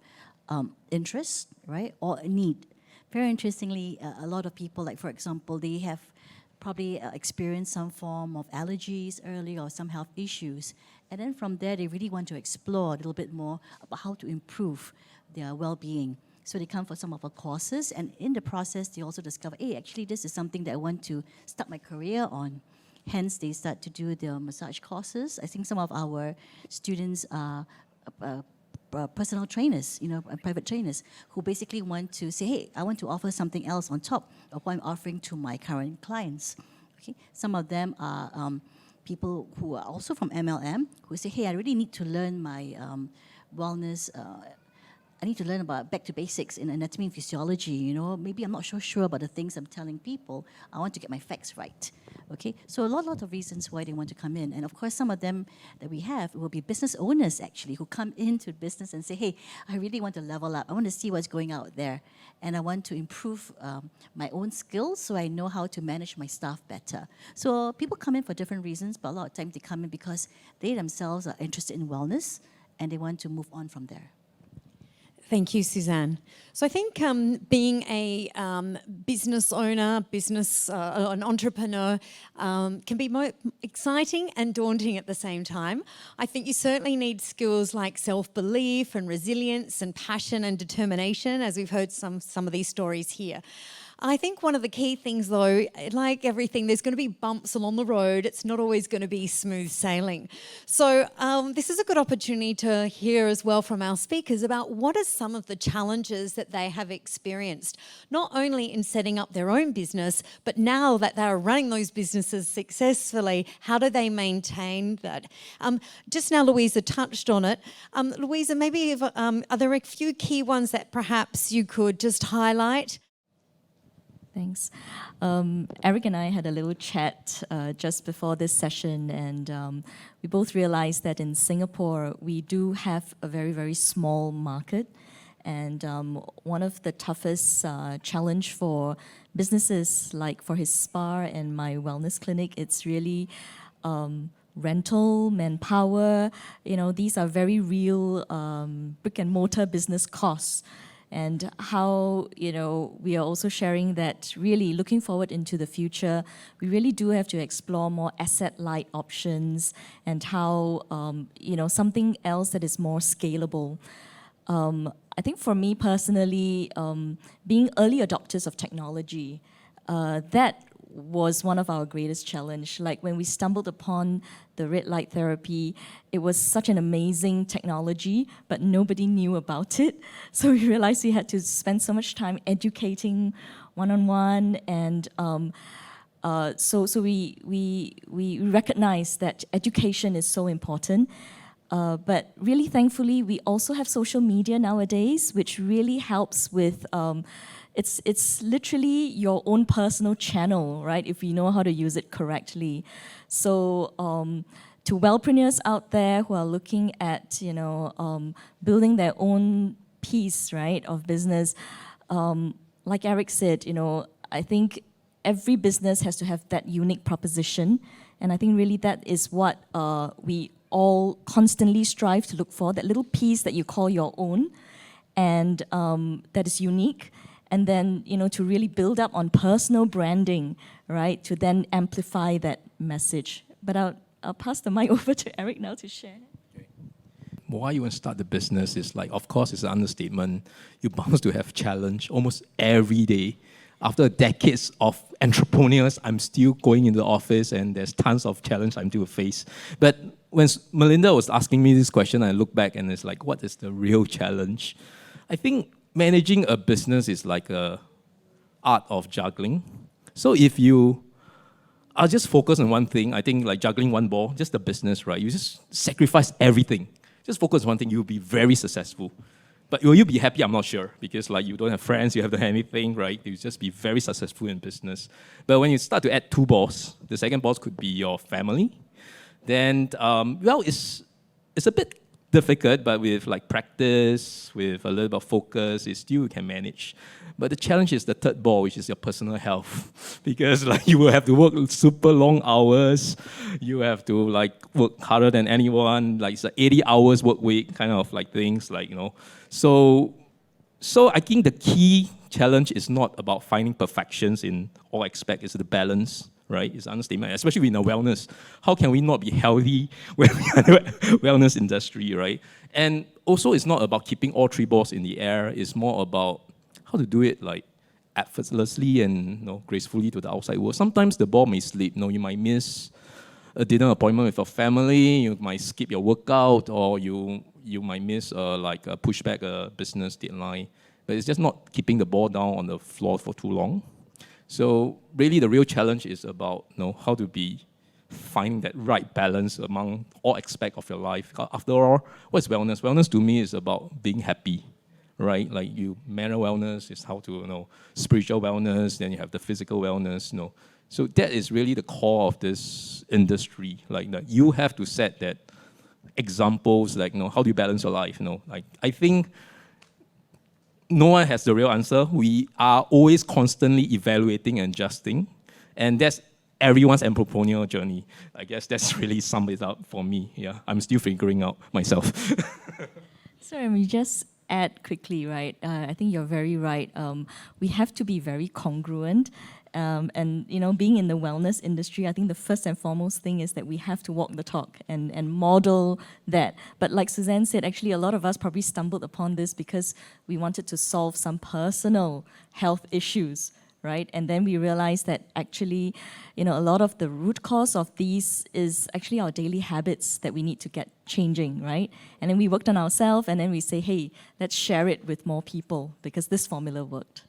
interest, right, or a need. Very interestingly, a lot of people, like for example, they have probably experienced some form of allergies early or some health issues. And then from there, they really want to explore a little bit more about how to improve their well-being. So they come for some of our courses, and in the process, they also discover, hey, actually, this is something that I want to start my career on. Hence, they start to do their massage courses. I think some of our students are personal trainers, you know, private trainers, who basically want to say, hey, I want to offer something else on top of what I'm offering to my current clients. Okay? Some of them are people who are also from MLM, who say, hey, I really need to learn my wellness, I need to learn about back to basics in anatomy and physiology, you know, maybe I'm not so sure about the things I'm telling people, I want to get my facts right, okay? So a lot of reasons why they want to come in, and of course some of them that we have will be business owners actually, who come into business and say, hey, I really want to level up, I want to see what's going out there, and I want to improve my own skills so I know how to manage my staff better. So people come in for different reasons, but a lot of times they come in because they themselves are interested in wellness, and they want to move on from there. Thank you, Suzanne. So I think being a business owner, an entrepreneur can be more exciting and daunting at the same time. I think you certainly need skills like self-belief and resilience and passion and determination, as we've heard some of these stories here. I think one of the key things, though, like everything, there's going to be bumps along the road. It's not always going to be smooth sailing. So this is a good opportunity to hear as well from our speakers about what are some of the challenges that they have experienced, not only in setting up their own business, but now that they are running those businesses successfully, how do they maintain that? Just now, Louisa touched on it. Louisa, maybe are there a few key ones that perhaps you could just highlight? Thanks. Eric and I had a little chat just before this session, and we both realized that in Singapore, we do have a very, very small market. And one of the toughest challenge for businesses, like for his spa and my wellness clinic, it's really rental, manpower. You know, these are very real brick and mortar business costs. And how, you know, we are also sharing that really looking forward into the future, we really do have to explore more asset-light options and how, you know, something else that is more scalable. I think for me personally, being early adopters of technology, that was one of our greatest challenge. Like when we stumbled upon the red light therapy, it was such an amazing technology, but nobody knew about it. So we realized we had to spend so much time educating one-on-one, and so we recognized that education is so important. But really, thankfully, we also have social media nowadays, which really helps with. It's literally your own personal channel, right? If you know how to use it correctly. So to wellpreneurs out there who are looking at building their own piece, right, of business, like Eric said, I think every business has to have that unique proposition, and I think really that is what we all constantly strive to look for, that little piece that you call your own, and that is unique. And then, to really build up on personal branding, right, to then amplify that message. But I'll pass the mic over to Eric now to share. Why you want to start the business is like, of course, it's an understatement. You're bound to have challenge almost every day. After decades of entrepreneurs, I'm still going into the office and there's tons of challenge I'm still face. But when Melinda was asking me this question, I look back and it's like, what is the real challenge? I think managing a business is like a art of juggling. So if you are just focused on one thing, I think like juggling one ball, just the business, right? You just sacrifice everything. Just focus on one thing, you'll be very successful. But will you be happy? I'm not sure, because like you don't have friends, you have anything, right? You just be very successful in business. But when you start to add two balls, the second ball could be your family. Then, it's a bit difficult, but with like practice, with a little bit of focus, you still can manage. But the challenge is the third ball, which is your personal health, because like you will have to work super long hours. You have to like work harder than anyone. Like it's an 80 hours work week kind of like things, like So I think the key challenge is not about finding perfections in all aspects. It's the balance. Right, it's an understatement, especially in the wellness. How can we not be healthy when we are in the wellness industry, right? And also, it's not about keeping all three balls in the air. It's more about how to do it like effortlessly and gracefully to the outside world. Sometimes the ball may slip. You might miss a dinner appointment with your family. You might skip your workout, or you might miss a pushback a business deadline. But it's just not keeping the ball down on the floor for too long. So really the real challenge is about how to be finding that right balance among all aspects of your life. After all, what's wellness? Wellness to me is about being happy, right? Like mental wellness is how to spiritual wellness, then you have the physical wellness, So that is really the core of this industry. Like that you have to set that examples, like how do you balance your life? Like I think no one has the real answer. We are always constantly evaluating and adjusting. And that's everyone's entrepreneurial journey. I guess that's really sums it up for me. Yeah, I'm still figuring out myself. Sorry, we just add quickly, right? I think you're very right. We have to be very congruent. And being in the wellness industry, I think the first and foremost thing is that we have to walk the talk and model that. But like Suzanne said, actually a lot of us probably stumbled upon this because we wanted to solve some personal health issues, right? And then we realized that actually, a lot of the root cause of these is actually our daily habits that we need to get changing, right? And then we worked on ourselves, and then we say, hey, let's share it with more people because this formula worked.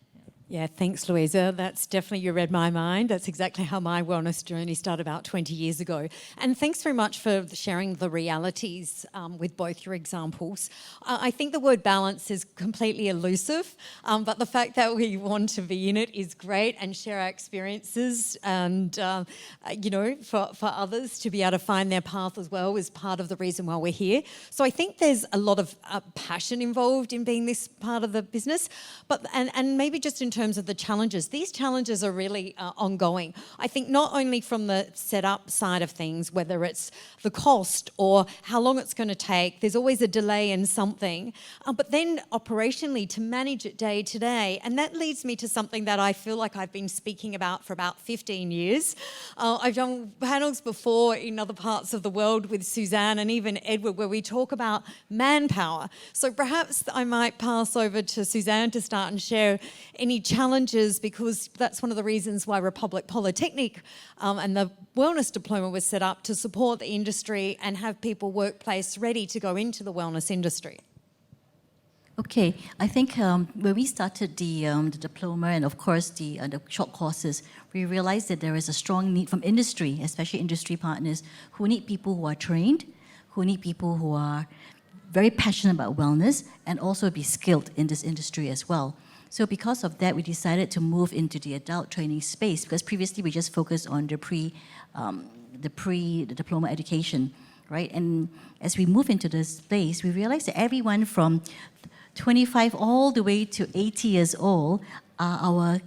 Yeah, thanks, Louisa. That's definitely, you read my mind. That's exactly how my wellness journey started about 20 years ago. And thanks very much for sharing the realities with both your examples. I think the word balance is completely elusive, but the fact that we want to be in it is great, and share our experiences and, for others to be able to find their path as well is part of the reason why we're here. So I think there's a lot of passion involved in being this part of the business, but and maybe just in terms terms of the challenges. These challenges are really ongoing. I think not only from the setup side of things, whether it's the cost or how long it's going to take, there's always a delay in something, but then operationally to manage it day to day. And that leads me to something that I feel like I've been speaking about for about 15 years. I've done panels before in other parts of the world with Suzanne and even Edward where we talk about manpower. So perhaps I might pass over to Suzanne to start and share any challenges, because that's one of the reasons why Republic Polytechnic and the Wellness Diploma was set up to support the industry and have people workplace ready to go into the wellness industry. Okay, I think when we started the diploma and of course the short courses, we realized that there is a strong need from industry, especially industry partners, who need people who are trained, who need people who are very passionate about wellness and also be skilled in this industry as well. So because of that, we decided to move into the adult training space, because previously we just focused on the diploma education, right? And as we move into this space, we realized that everyone from 25 all the way to 80 years old are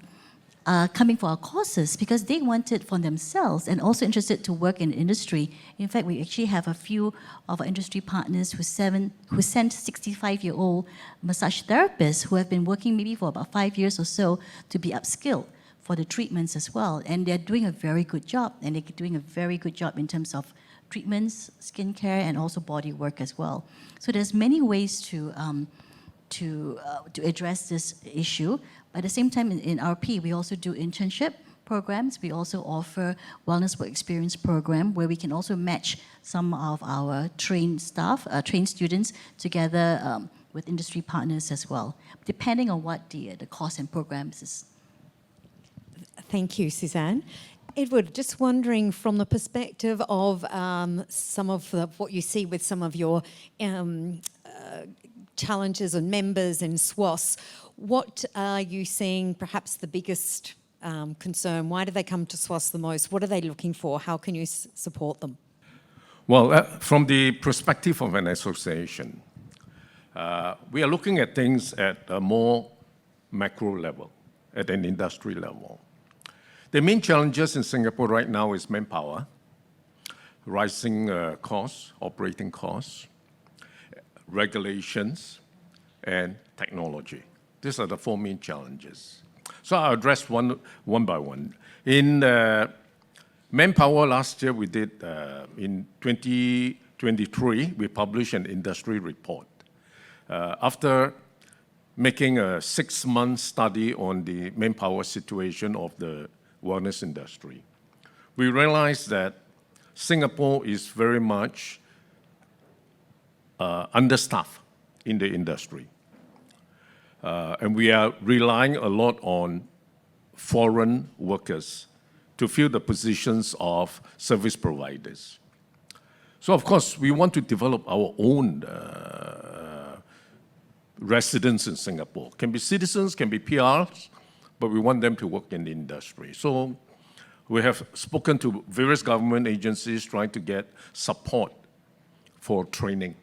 coming for our courses because they want it for themselves and also interested to work in the industry. In fact, we actually have a few of our industry partners who sent 65-year-old massage therapists who have been working maybe for about 5 years or so to be upskilled for the treatments as well. And they're doing a very good job, and they're doing a very good job in terms of treatments, skincare, and also body work as well. So there's many ways to address this issue. At the same time, in RP, we also do internship programs. We also offer wellness work experience program where we can also match some of our trained staff, trained students together with industry partners as well, depending on what the course and programs is. Thank you, Suzanne. Edward, just wondering from the perspective of some of what you see with some of your challenges and members in SWAS, what are you seeing perhaps the biggest concern? Why do they come to SWAS the most? What are they looking for? How can you support them? Well, from the perspective of an association, we are looking at things at a more macro level, at an industry level. The main challenges in Singapore right now is manpower, rising costs, operating costs, regulations, and technology. These are the four main challenges. So I'll address one by one. In manpower, last year we did, in 2023, we published an industry report. After making a 6-month study on the manpower situation of the wellness industry, we realized that Singapore is very much understaffed in the industry. And we are relying a lot on foreign workers to fill the positions of service providers. So of course, we want to develop our own residents in Singapore. Can be citizens, can be PRs, but we want them to work in the industry. So we have spoken to various government agencies trying to get support for training,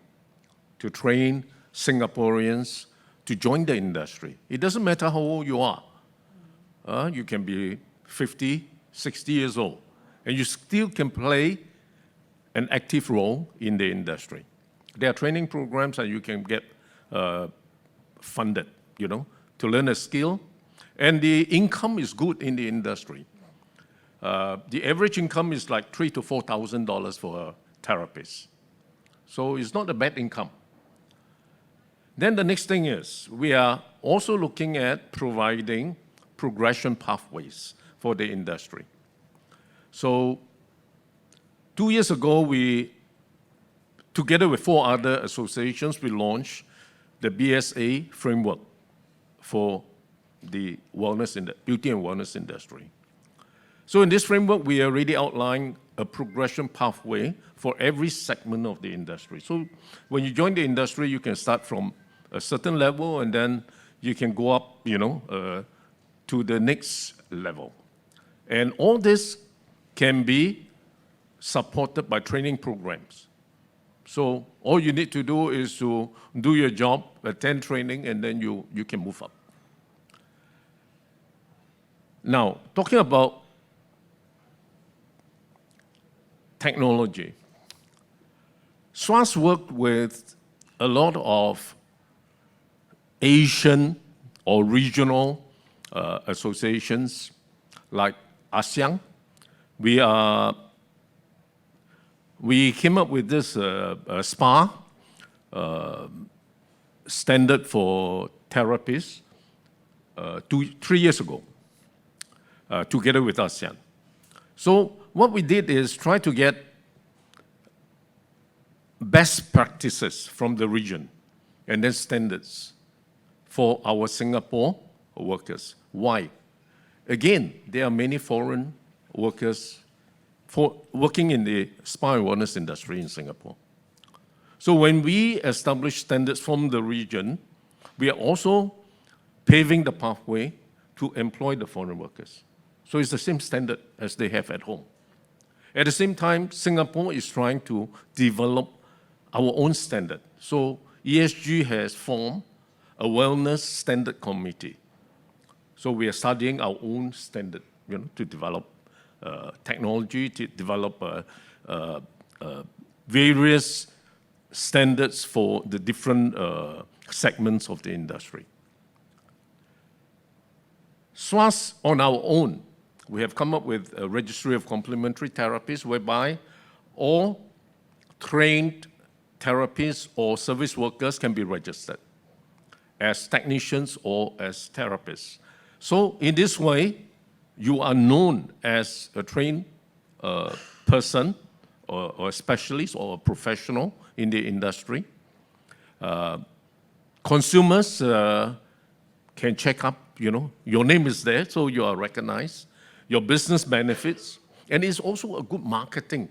to train Singaporeans to join the industry. It doesn't matter how old you are. You can be 50, 60 years old, and you still can play an active role in the industry. There are training programs and you can get funded, to learn a skill. And the income is good in the industry. The average income is like $3,000 to $4,000 for a therapist. So it's not a bad income. Then the next thing is, we are also looking at providing progression pathways for the industry. So 2 years ago, we, together with 4 other associations, we launched the BSA framework for the beauty and wellness industry. So in this framework, we already outlined a progression pathway for every segment of the industry. So when you join the industry, you can start from a certain level, and then you can go up, to the next level. And all this can be supported by training programs. So all you need to do is to do your job, attend training, and then you can move up. Now, talking about technology, SWAS worked with a lot of Asian or regional associations like ASEAN. We came up with this SPA standard for therapists 3 years ago, together with ASEAN. So what we did is try to get best practices from the region and then standards for our Singapore workers. Why? Again, there are many foreign workers working in the spa and wellness industry in Singapore. So when we establish standards from the region, we are also paving the pathway to employ the foreign workers. So it's the same standard as they have at home. At the same time, Singapore is trying to develop our own standard. So ESG has formed a wellness standard committee. So we are studying our own standard, to develop technology, to develop various standards for the different segments of the industry. SWAS on our own, we have come up with a registry of complementary therapies whereby all trained therapists or service workers can be registered as technicians or as therapists. So in this way, you are known as a trained person or a specialist or a professional in the industry. Consumers can check up, your name is there, so you are recognized. Your business benefits, and it's also a good marketing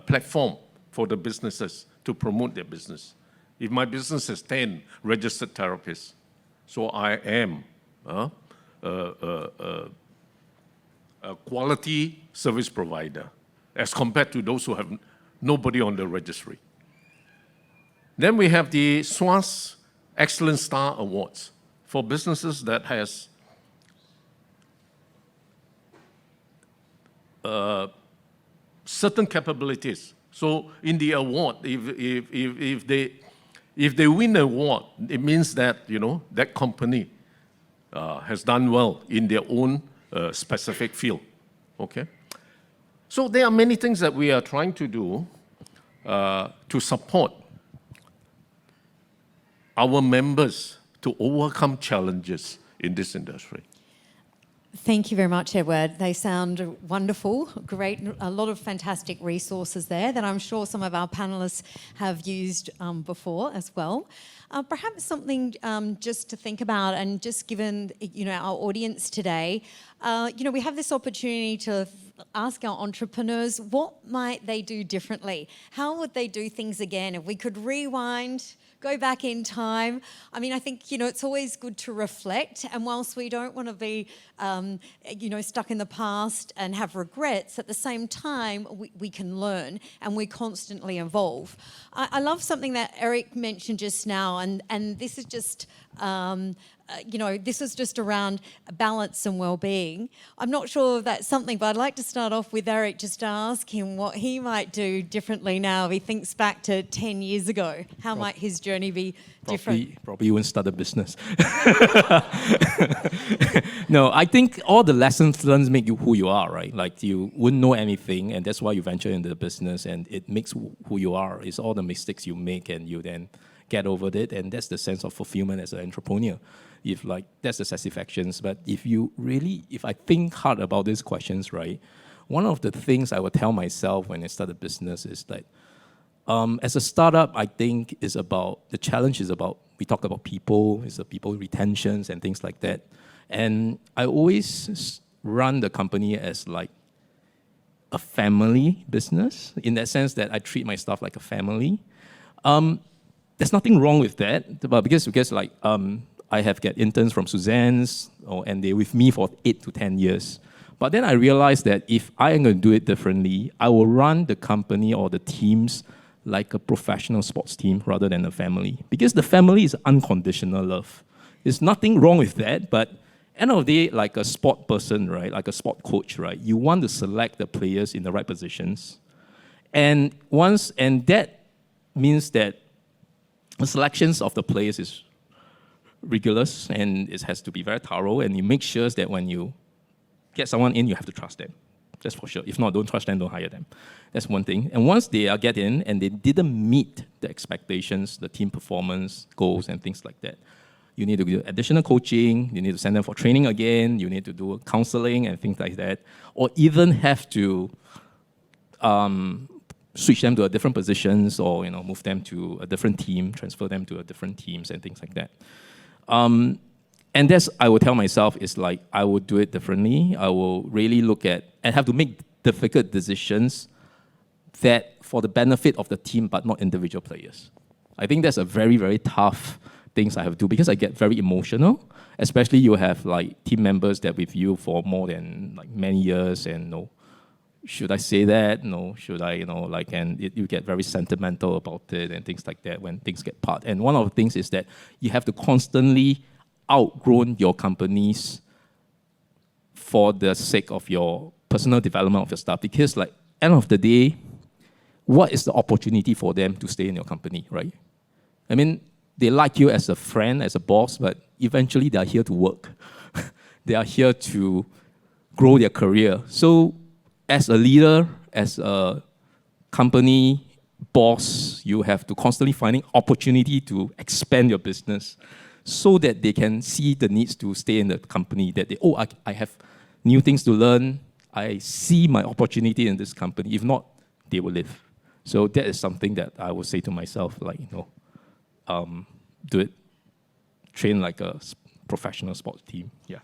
platform for the businesses to promote their business. If my business has 10 registered therapists, so I am a quality service provider as compared to those who have nobody on the registry. Then we have the SWAS Excellent Star Awards for businesses that has certain capabilities. So in the award, if they win the award, it means that that company has done well in their own specific field. Okay. So there are many things that we are trying to do to support our members to overcome challenges in this industry. Thank you very much, Edward. They sound wonderful, great, a lot of fantastic resources there that I'm sure some of our panellists have used before as well. Perhaps something just to think about, and just given our audience today, we have this opportunity to ask our entrepreneurs, what might they do differently? How would they do things again? If we could rewind, go back in time. I mean, I think, it's always good to reflect. And whilst we don't want to be, stuck in the past and have regrets, at the same time, we can learn and we constantly evolve. I love something that Eric mentioned just now, and this is just, this is just around balance and well-being. I'm not sure if that's something, but I'd like to start off with Eric just to ask him what he might do differently now if he thinks back to 10 years ago. How might his journey be different? Probably you wouldn't start a business. No, I think all the lessons learned make you who you are, right? Like you wouldn't know anything, and that's why you venture into the business, and it makes who you are. It's all the mistakes you make, and you then get over it, and that's the sense of fulfillment as an entrepreneur. That's the satisfactions. But if I think hard about these questions, right, one of the things I would tell myself when I start a business is that as a startup, I think the challenge is about, we talk about people, it's the people retentions and things like that. And I always run the company as like a family business, in that sense that I treat my staff like a family. There's nothing wrong with that, but because I have get interns from Suzanne's, and they're with me for 8 to 10 years. But then I realized that if I am going to do it differently, I will run the company or the teams like a professional sports team rather than a family. Because the family is unconditional love. There's nothing wrong with that, but end of the day, like a sport person, right, like a sport coach, right, you want to select the players in the right positions. And that means that the selections of the players is rigorous and it has to be very thorough, and you make sure that when you get someone in, you have to trust them. That's for sure. If not, don't trust them, don't hire them. That's one thing. And once they are get in and they didn't meet the expectations, the team performance goals and things like that, you need to do additional coaching, you need to send them for training again, you need to do counseling and things like that, or even have to switch them to a different positions, or move them to a different team, transfer them to a different teams and things like that. And that's, I will tell myself, is like, I will do it differently. I will really look at, and have to make difficult decisions that for the benefit of the team, but not individual players. I think that's a very, very tough things I have to do, because I get very emotional, especially you have like team members that with you for more than like many years, and should I say that? No, should I, and you get very sentimental about it and things like that when things get part. And one of the things is that you have to constantly outgrown your companies for the sake of your personal development of your staff, because like end of the day, what is the opportunity for them to stay in your company, right? I mean, they like you as a friend, as a boss, but eventually they are here to work. They are here to grow their career. So as a leader, as a company boss, you have to constantly finding opportunity to expand your business so that they can see the needs to stay in the company, that I have new things to learn. I see my opportunity in this company. If not, they will leave. So that is something that I would say to myself, like, do it, train like a professional sports team. Yeah.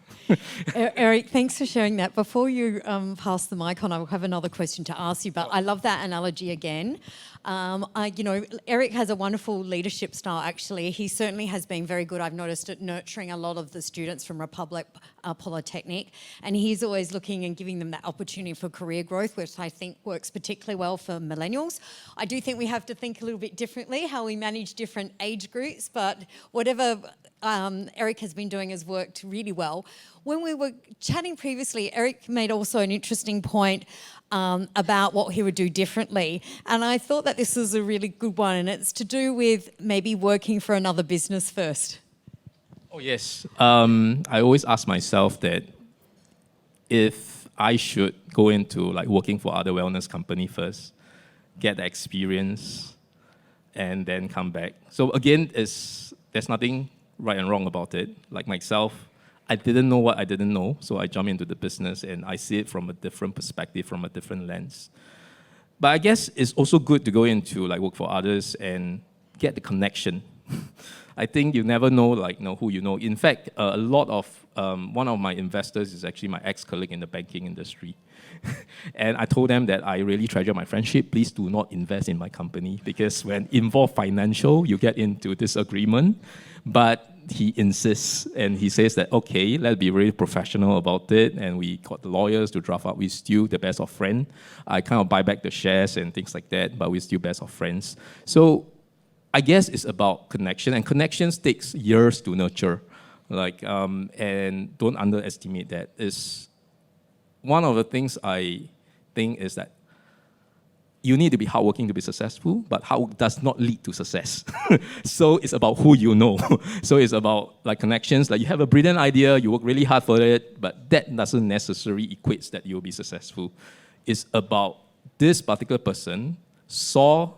Eric, thanks for sharing that. Before you pass the mic on, I will have another question to ask you, but I love that analogy again. Eric has a wonderful leadership style, actually. He certainly has been very good, I've noticed, at nurturing a lot of the students from Republic Polytechnic, and he's always looking and giving them that opportunity for career growth, which I think works particularly well for millennials. I do think we have to think a little bit differently how we manage different age groups, but whatever Eric has been doing has worked really well. When we were chatting previously, Eric made also an interesting point about what he would do differently. And I thought that this was a really good one, and it's to do with maybe working for another business first. Oh, yes. I always ask myself that if I should go into like working for other wellness company first, get the experience, and then come back. So again, there's nothing right and wrong about it. Like myself, I didn't know what I didn't know, so I jumped into the business and I see it from a different perspective, from a different lens. But I guess it's also good to go into like work for others and get the connection. I think you never know who you know. In fact, a lot of one of my investors is actually my ex-colleague in the banking industry. And I told them that I really treasure my friendship. Please do not invest in my company, because when involved financial, you get into disagreement. But he insists, and he says that, okay, let's be really professional about it. And we got the lawyers to draft up. We're still the best of friends. I kind of buy back the shares and things like that, but we're still best of friends. So I guess it's about connection, and connections takes years to nurture. And don't underestimate that. It's one of the things I think is that you need to be hardworking to be successful, but hard does not lead to success. So it's about who you know. So it's about like connections. Like you have a brilliant idea, you work really hard for it, but that doesn't necessarily equate that you'll be successful. It's about this particular person saw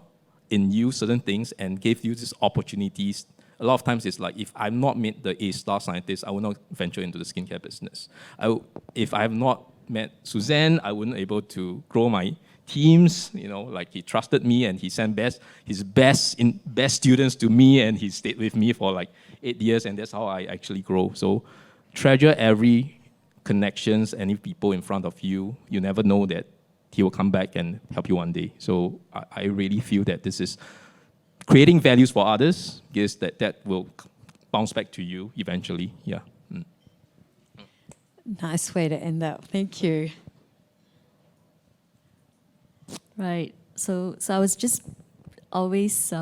in you certain things and gave you these opportunities. A lot of times it's like, if I'm not made the A-star scientist, I will not venture into the skincare business. If I have not met Suzanne, I wouldn't able to grow my teams. He trusted me and he sent his best students to me, and he stayed with me for like 8 years, and that's how I actually grow. So treasure every connections, any people in front of you. You never know that he will come back and help you one day. So I really feel that this is creating values for others, because that will bounce back to you eventually. Yeah. Nice way to end that. Thank you. Right. So I was just always,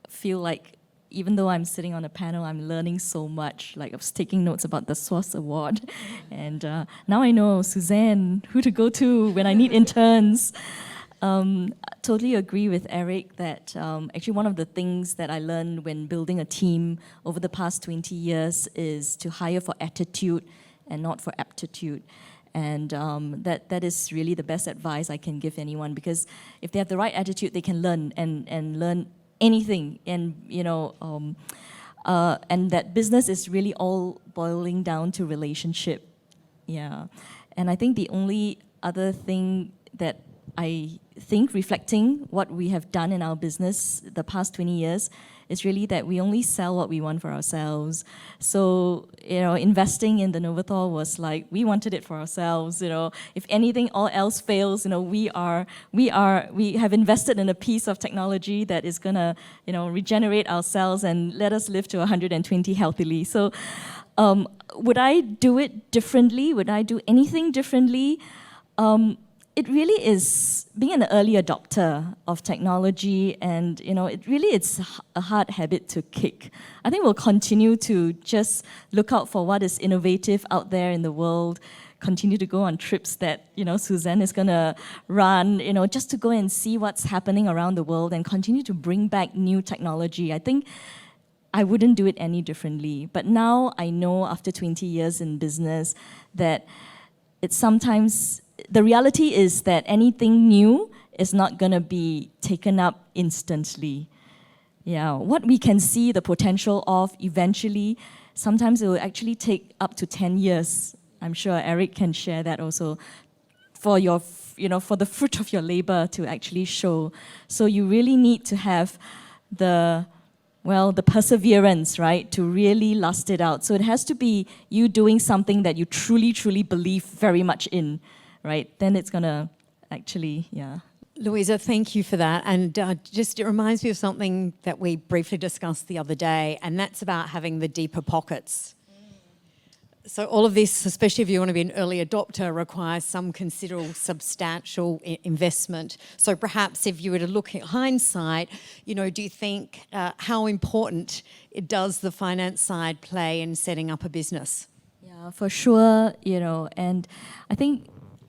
feel like even though I'm sitting on a panel, I'm learning so much. Like I was taking notes about the SWAS Award. And now I know, Suzanne, who to go to when I need interns. Totally agree with Eric that actually one of the things that I learned when building a team over the past 20 years is to hire for attitude and not for aptitude. And that is really the best advice I can give anyone, because if they have the right attitude, they can learn and learn anything. And and that business is really all boiling down to relationship. Yeah. And I think the only other thing that I think, reflecting what we have done in our business the past 20 years, is really that we only sell what we want for ourselves. So, investing in the Novathor was like, we wanted it for ourselves. If anything, all else fails, we have invested in a piece of technology that is gonna, regenerate our cells and let us live to 120 healthily. So, would I do it differently? Would I do anything differently? It really is being an early adopter of technology, and it's a hard habit to kick. I think we'll continue to just look out for what is innovative out there in the world, continue to go on trips that Suzanne is gonna run, just to go and see what's happening around the world and continue to bring back new technology. I think I wouldn't do it any differently. But now I know, after 20 years in business, that it's sometimes the reality is that anything new is not going to be taken up instantly. Yeah, what we can see the potential of eventually, sometimes it will actually take up to 10 years. I'm sure Eric can share that also, for for the fruit of your labor to actually show. So you really need to have the perseverance, right, to really last it out. So it has to be you doing something that you truly, truly believe very much in, right? Then it's gonna actually, yeah. Louisa, thank you for that. And it reminds me of something that we briefly discussed the other day, and that's about having the deeper pockets. So all of this, especially if you want to be an early adopter, requires some considerable substantial investment. So perhaps if you were to look at hindsight, do you think how important does the finance side play in setting up a business? Yeah, for sure, and I think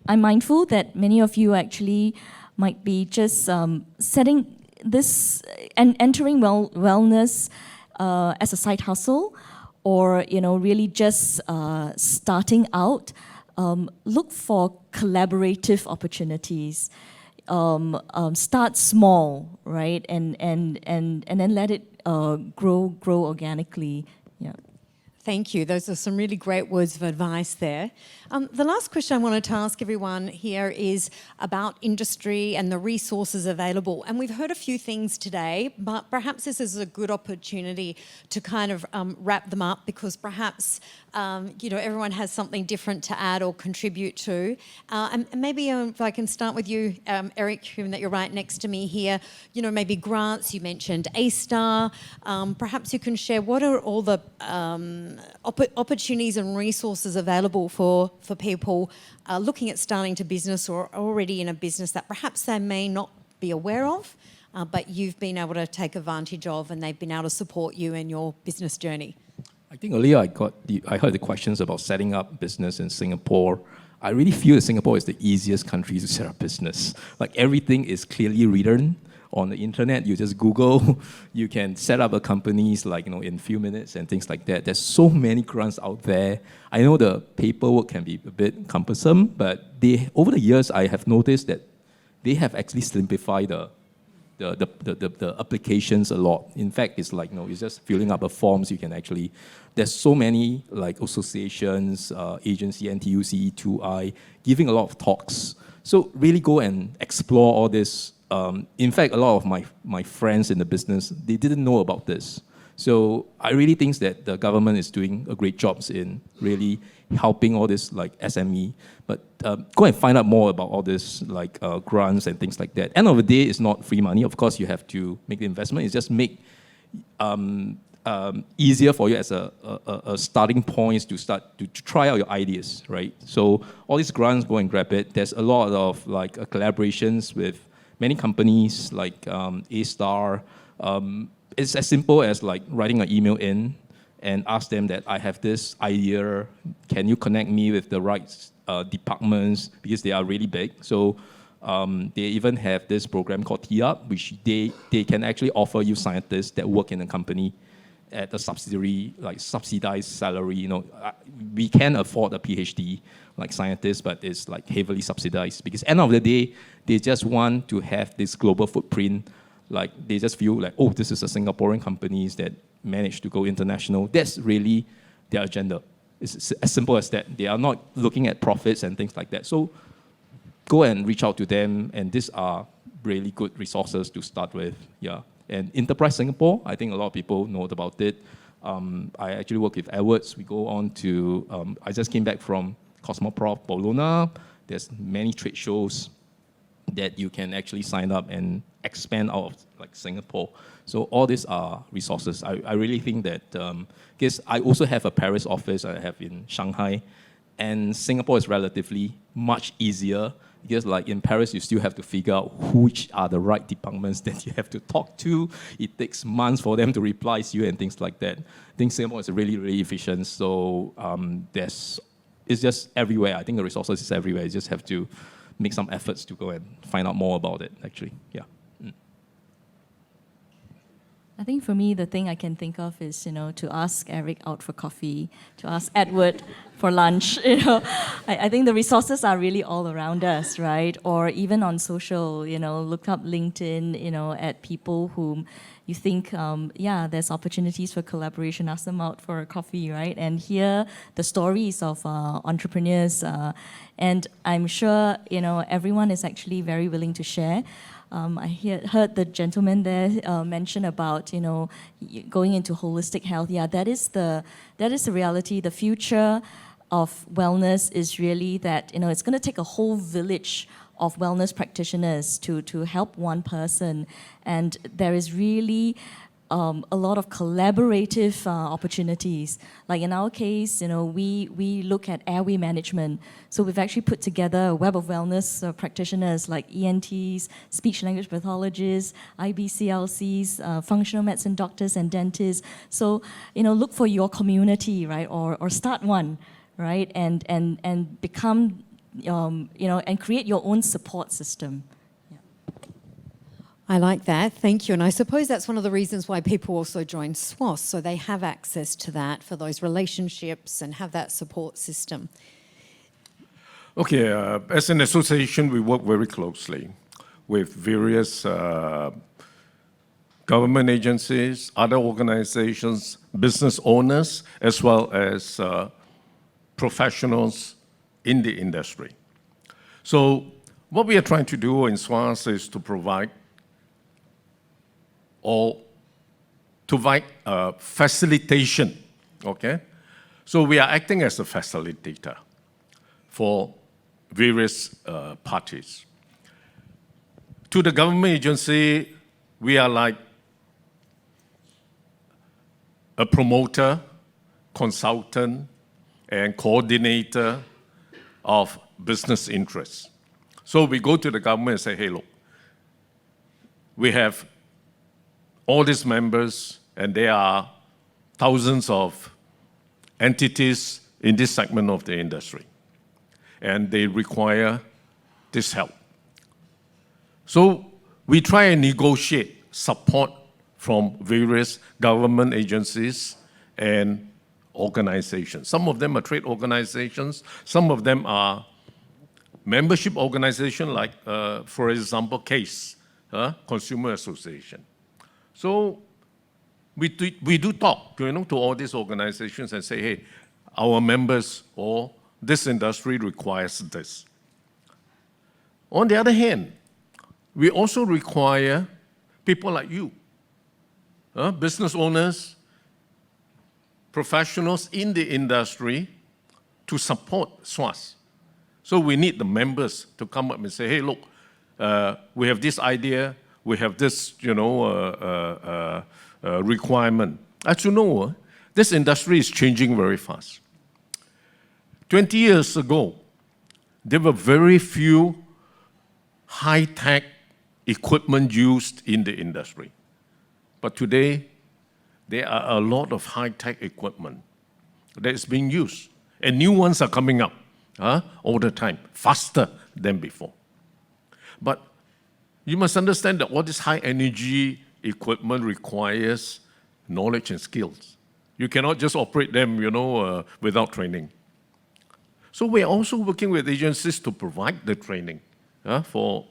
I'm mindful that many of you actually might be just setting this and entering wellness as a side hustle, or really just starting out. Look for collaborative opportunities. Start small, right, and then let it grow organically. Yeah. Thank you. Those are some really great words of advice there. The last question I wanted to ask everyone here is about industry and the resources available. And we've heard a few things today, but perhaps this is a good opportunity to kind of wrap them up, because perhaps everyone has something different to add or contribute to. And maybe if I can start with you, Eric, that you're right next to me here. Maybe grants. You mentioned A-Star. Perhaps you can share what are all the opportunities and resources available for people looking at starting to business, or already in a business that perhaps they may not be aware of, but you've been able to take advantage of, and they've been able to support you in your business journey. I think earlier I heard the questions about setting up business in Singapore. I really feel that Singapore is the easiest country to set up business. Like, everything is clearly written on the internet. You just Google, you can set up a companies in a few minutes and things like that. There's so many grants out there. I know the paperwork can be a bit cumbersome, but over the years I have noticed that they have actually simplified the applications a lot. In fact, it's it's just filling up the forms. You can actually, there's so many associations, agency, NTUC, 2I, giving a lot of talks. So really go and explore all this. In fact, a lot of my friends in the business, they didn't know about this. So I really think that the government is doing a great job in really helping all this SME. But go and find out more about all this grants and things like that. End of the day, it's not free money. Of course, you have to make the investment. It's just make easier for you as a starting point to start to try out your ideas, right? So all these grants, go and grab it. There's a lot of collaborations with many companies like A-Star. it's as simple as like writing an email in and ask them that I have this idea, can you connect me with the right departments, because they are really big. So they even have this program called T-Up, which they can actually offer you scientists that work in a company at a subsidiary, like subsidized salary. You know, we can afford a PhD like scientists, but it's like heavily subsidized, because end of the day, they just want to have this global footprint. Like they just feel like, oh, this is a Singaporean companies that managed to go international. That's really their agenda. It's as simple as that. They are not looking at profits and things like that. So go and reach out to them, and these are really good resources to start with. Yeah. And Enterprise Singapore, I think a lot of people know about it. I actually work with Edwards. We go on to, I just came back from Cosmoprof Bologna. There's many trade shows that you can actually sign up and expand out of like Singapore. So all these are resources. I really think that, because I also have a Paris office, I have in Shanghai, and Singapore is relatively much easier, because like in Paris, you still have to figure out which are the right departments that you have to talk to. It takes months for them to reply to you and things like that. I think Singapore is really, really efficient. So it's just everywhere. I think the resources is everywhere. You just have to make some efforts to go and find out more about it, actually. Yeah. I think for me, the thing I can think of is, to ask Eric out for coffee, to ask Edward for lunch. I think the resources are really all around us, right? Or even on social, look up LinkedIn, at people whom you think, there's opportunities for collaboration, ask them out for a coffee, right? And hear the stories of entrepreneurs. And I'm sure, everyone is actually very willing to share. I heard the gentleman there mention about going into holistic health. Yeah, that is the reality. The future of wellness is really that it's going to take a whole village of wellness practitioners to help one person, and there is really a lot of collaborative opportunities. Like in our case, we look at airway management. So we've actually put together a web of wellness practitioners like ENTs, speech language pathologists, IBCLCs, functional medicine doctors and dentists. So, look for your community, right? Or start one, right? And become, and create your own support system. I like that, thank you. And I suppose that's one of the reasons why people also join SWOS, so they have access to that for those relationships and have that support system. Okay, as an association, we work very closely with various government agencies, other organizations, business owners, as well as professionals in the industry. So what we are trying to do in SWOS is to provide facilitation, okay? So we are acting as a facilitator for various parties. To the government agency, we are like a promoter, consultant, and coordinator of business interests. So we go to the government and say, hey, look, we have all these members, and there are thousands of entities in this segment of the industry, and they require this help. So we try and negotiate support from various government agencies and organizations. Some of them are trade organizations, some of them are membership organizations like, for example, CASE, Consumer Association. So we do talk, to all these organizations and say, hey, our members or this industry requires this. On the other hand, we also require people like you, business owners, professionals in the industry to support SWOS. So we need the members to come up and say, hey, look, we have this idea, we have this, requirement. As you know, this industry is changing very fast. 20 years ago, there were very few high-tech equipment used in the industry. But today, there are a lot of high-tech equipment that is being used. And new ones are coming up all the time, faster than before. But you must understand that all this high-energy equipment requires knowledge and skills. You cannot just operate them, without training. So we're also working with agencies to provide the training for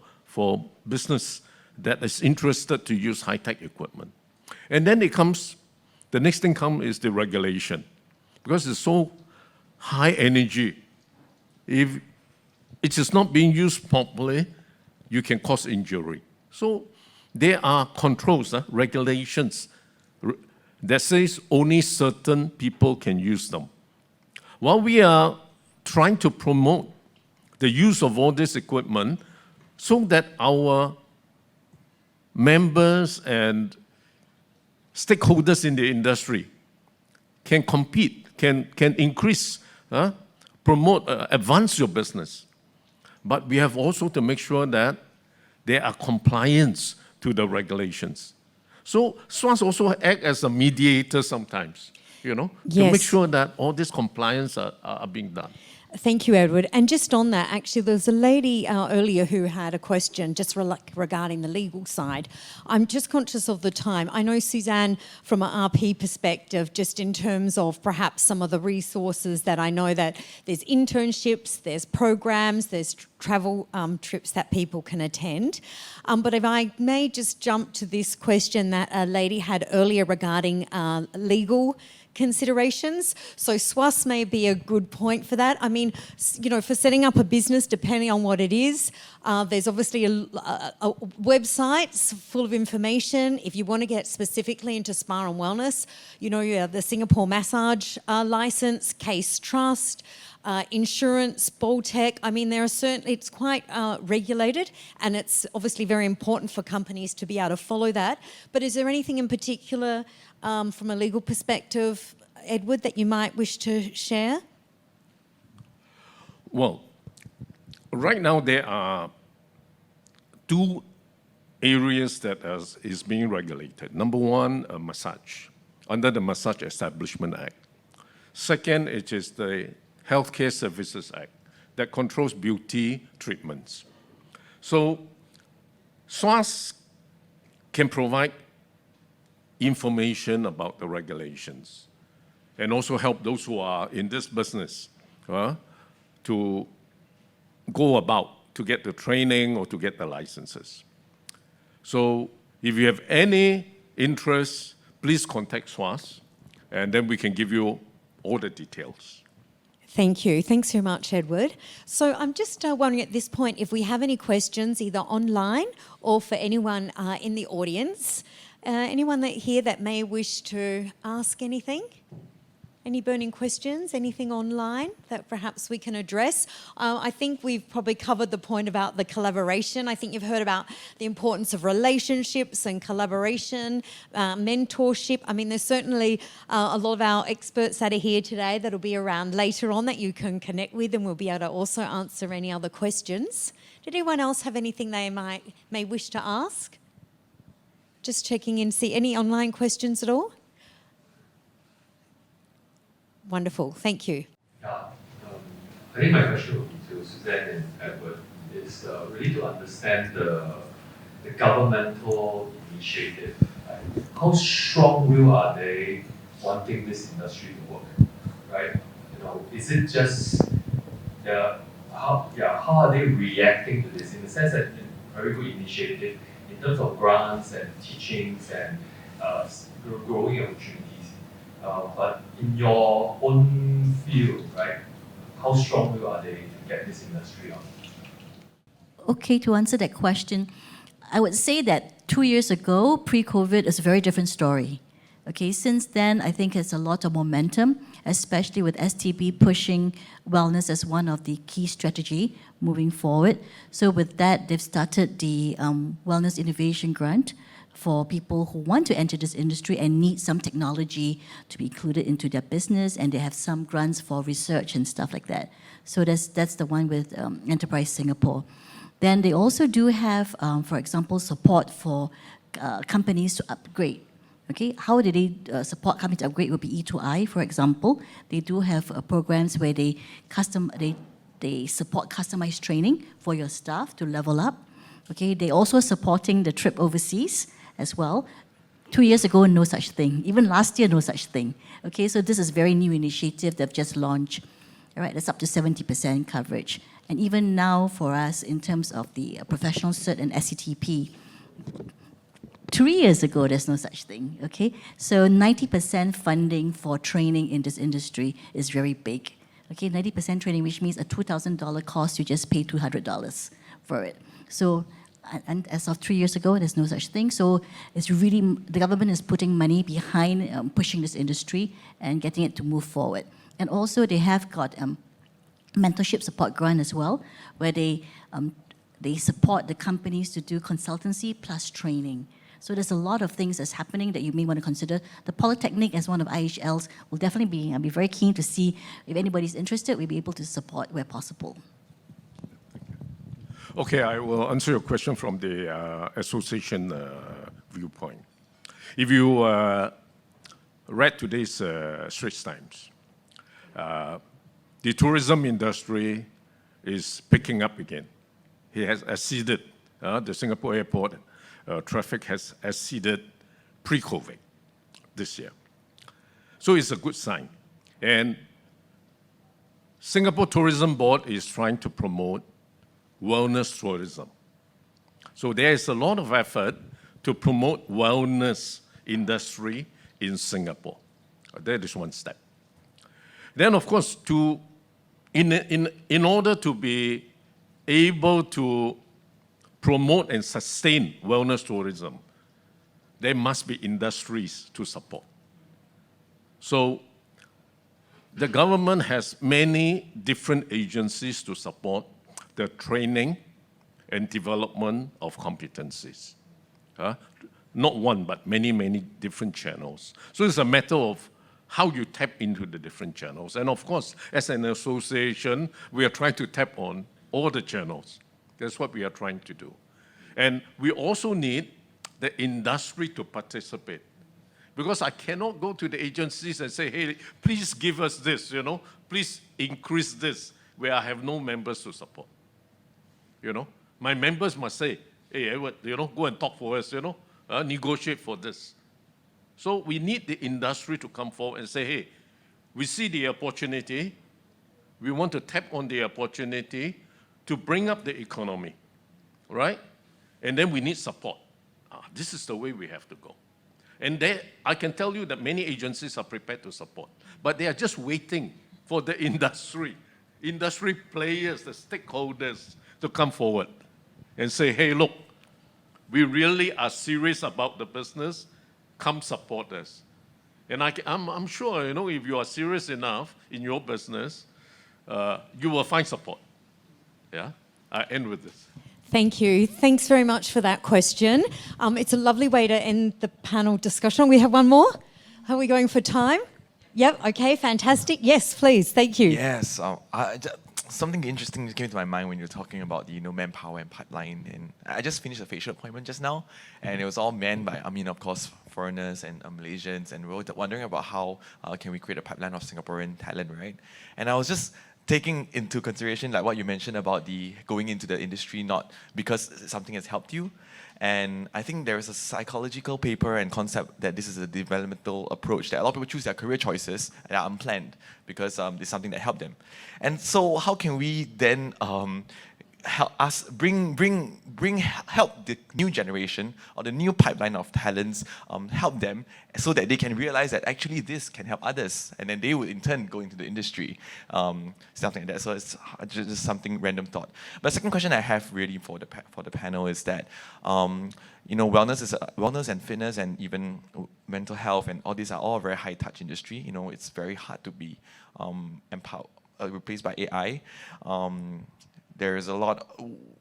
business that is interested to use high-tech equipment. And then the next thing is the regulation. Because it's so high energy, if it is not being used properly, you can cause injury. So there are controls, regulations, that says only certain people can use them. While we are trying to promote the use of all this equipment so that our members and stakeholders in the industry can compete, can increase, promote, advance your business. But we have also to make sure that there are compliance to the regulations. So SWAS also act as a mediator sometimes, to make sure that all this compliance are being done. Thank you, Edward. And just on that, actually, there was a lady earlier who had a question just regarding the legal side. I'm just conscious of the time. I know, Suzanne, from an RP perspective, just in terms of perhaps some of the resources that I know that there's internships, there's programs, there's travel trips that people can attend. But if I may just jump to this question that a lady had earlier regarding legal considerations. So SWAS may be a good point for that. I mean, for setting up a business, depending on what it is, there's obviously a website full of information. If you want to get specifically into spa and wellness, you have the Singapore massage license, case trust, insurance, Baltec. I mean, it's quite regulated, and it's obviously very important for companies to be able to follow that. But is there anything in particular from a legal perspective, Edward, that you might wish to share? Well, right now there are two areas that is being regulated. Number one, massage, under the Massage Establishment Act. Second, it is the Healthcare Services Act that controls beauty treatments. So SWAS can provide information about the regulations and also help those who are in this business to go about to get the training or to get the licenses. So if you have any interest, please contact SWAS, and then we can give you all the details. Thank you. Thanks so much, Edward. So I'm just wondering at this point if we have any questions either online or for anyone in the audience. Anyone here that may wish to ask anything? Any burning questions? Anything online that perhaps we can address? I think we've probably covered the point about the collaboration. I think you've heard about the importance of relationships and collaboration, mentorship. I mean, there's certainly a lot of our experts that are here today that'll be around later on that you can connect with, and we'll be able to also answer any other questions. Did anyone else have anything they may wish to ask? Just checking in, see any online questions at all? Wonderful, thank you. Yeah, I think my question would be to Suzanne and Edward is really to understand the governmental initiative. Right? How strong-willed are they wanting this industry to work? Right? Is it just how are they reacting to this in the sense that a very good initiative in terms of grants and teachings and growing opportunities. But in your own field, right, how strong are they to get this industry on? Okay, to answer that question, I would say that 2 years ago, pre-COVID, is a very different story. Okay, since then, I think it's a lot of momentum, especially with STB pushing wellness as one of the key strategy moving forward. So with that, they've started the Wellness Innovation Grant for people who want to enter this industry and need some technology to be included into their business, and they have some grants for research and stuff like that. So that's the one with Enterprise Singapore. Then they also do have, for example, support for companies to upgrade Okay, how do they support companies to upgrade will be E2I, for example. They do have programs where they support customized training for your staff to level up. Okay, they also supporting the trip overseas as well. 2 years ago, no such thing. Even last year, no such thing. Okay, so this is a very new initiative they've just launched. All right, that's up to 70% coverage. And even now for us, in terms of the professional cert and SCTP, 3 years ago, there's no such thing, okay? So 90% funding for training in this industry is very big. Okay, 90% training, which means a $2,000 cost, you just pay $200 for it. So, and as of 3 years ago, there's no such thing. So it's really, the government is putting money behind pushing this industry and getting it to move forward. And also they have got mentorship support grant as well, where they support the companies to do consultancy plus training. So there's a lot of things that's happening that you may want to consider. The Polytechnic, as one of IHL's, will definitely be, I'll be very keen to see if anybody's interested, we'll be able to support where possible. Okay, I will answer your question from the association viewpoint. If you read today's Straits Times, the tourism industry is picking up again. It has exceeded the Singapore airport. Traffic has exceeded pre-COVID this year. So it's a good sign. And Singapore Tourism Board is trying to promote wellness tourism. So there is a lot of effort to promote wellness industry in Singapore. That is one step. Then, of course, in order to be able to promote and sustain wellness tourism, there must be industries to support. So the government has many different agencies to support the training and development of competencies. Not one, but many, many different channels. So it's a matter of how you tap into the different channels. And of course, as an association, we are trying to tap on all the channels. That's what we are trying to do. And we also need the industry to participate. Because I cannot go to the agencies and say, hey, please give us this, please increase this, where I have no members to support. My members must say, hey, Edward, go and talk for us, negotiate for this. So we need the industry to come forward and say, hey, we see the opportunity, we want to tap on the opportunity to bring up the economy, right? And then we need support. This is the way we have to go. And there, I can tell you that many agencies are prepared to support, but they are just waiting for the industry players, the stakeholders, to come forward and say, hey, look, we really are serious about the business, come support us. And I'm sure, if you are serious enough in your business, you will find support. Yeah, I end with this. Thank you. Thanks very much for that question. It's a lovely way to end the panel discussion. We have one more. Are we going for time? Yep, okay, fantastic. Yes, please, thank you. Yes, something interesting came to my mind when you're talking about the manpower and pipeline. And I just finished a facial appointment just now, and it was all manned by, of course, foreigners and Malaysians, and we were wondering about how can we create a pipeline of Singaporean talent, right? And I was just taking into consideration like what you mentioned about the going into the industry not because something has helped you. And I think there is a psychological paper and concept that this is a developmental approach that a lot of people choose their career choices that are unplanned because it's something that helped them. And so how can we then help the new generation or the new pipeline of talents, help them so that they can realize that actually this can help others, and then they would in turn go into the industry, something like that. So it's just something random thought. But second question I have really for the panel is that wellness and fitness and even mental health and all these are all very high touch industry. It's very hard to be replaced by AI. There is a lot.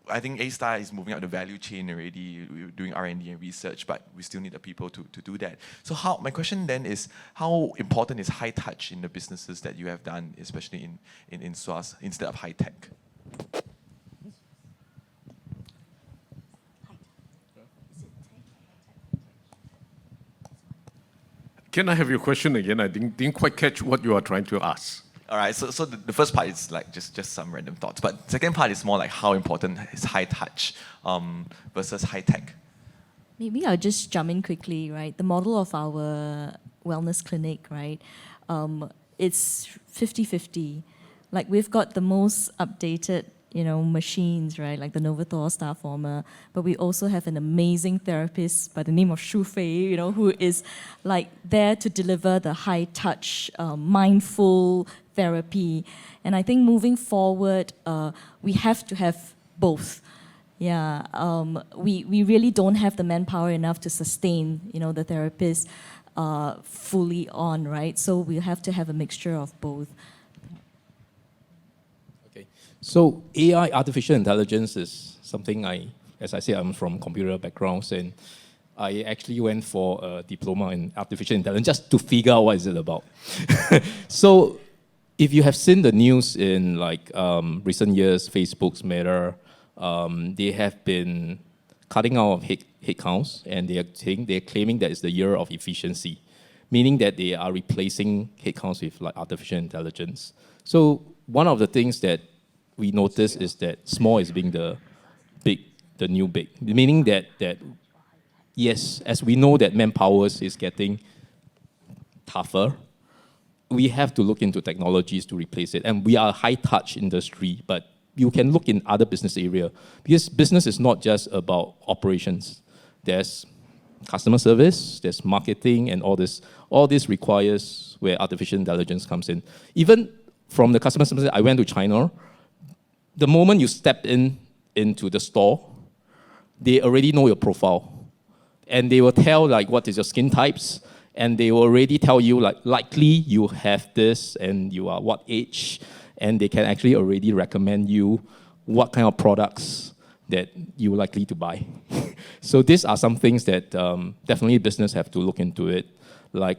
I think A-Star is moving up the value chain already. We're doing R&D and research, but we still need the people to do that. So my question then is, how important is high touch in the businesses that you have done, especially in SWAS, instead of high tech? Can I have your question again? I didn't quite catch what you are trying to ask. All right, so the first part is like just some random thoughts, but second part is more like how important is high touch versus high tech. Maybe I'll just jump in quickly, right? The model of our wellness clinic, right? It's 50-50. Like we've got the most updated, machines, right? Like the Novathor Star Former, but we also have an amazing therapist by the name of Shu Fei, who is like there to deliver the high touch, mindful therapy. And I think moving forward, we have to have both. Yeah, we really don't have the manpower enough to sustain, the therapist fully on, right? So we have to have a mixture of both. Okay, so AI, artificial intelligence, is something as I said, I'm from computer backgrounds, and I actually went for a diploma in artificial intelligence just to figure out what is it about. So if you have seen the news in recent years, Facebook's Meta, they have been cutting out of headcounts, and they're claiming that it's the year of efficiency, meaning that they are replacing headcounts with artificial intelligence. So one of the things that we notice is that small is being the new big, meaning that yes, as we know that manpower is getting tougher, we have to look into technologies to replace it. And we are a high-touch industry, but you can look in other business area, because business is not just about operations. There's customer service, there's marketing, and all this. All this requires where artificial intelligence comes in. Even from the customer service, I went to China. The moment you step into the store, they already know your profile. And they will tell what is your skin types, and they will already tell you likely you have this and you are what age, and they can actually already recommend you what kind of products that you're likely to buy. So these are some things that definitely business have to look into it.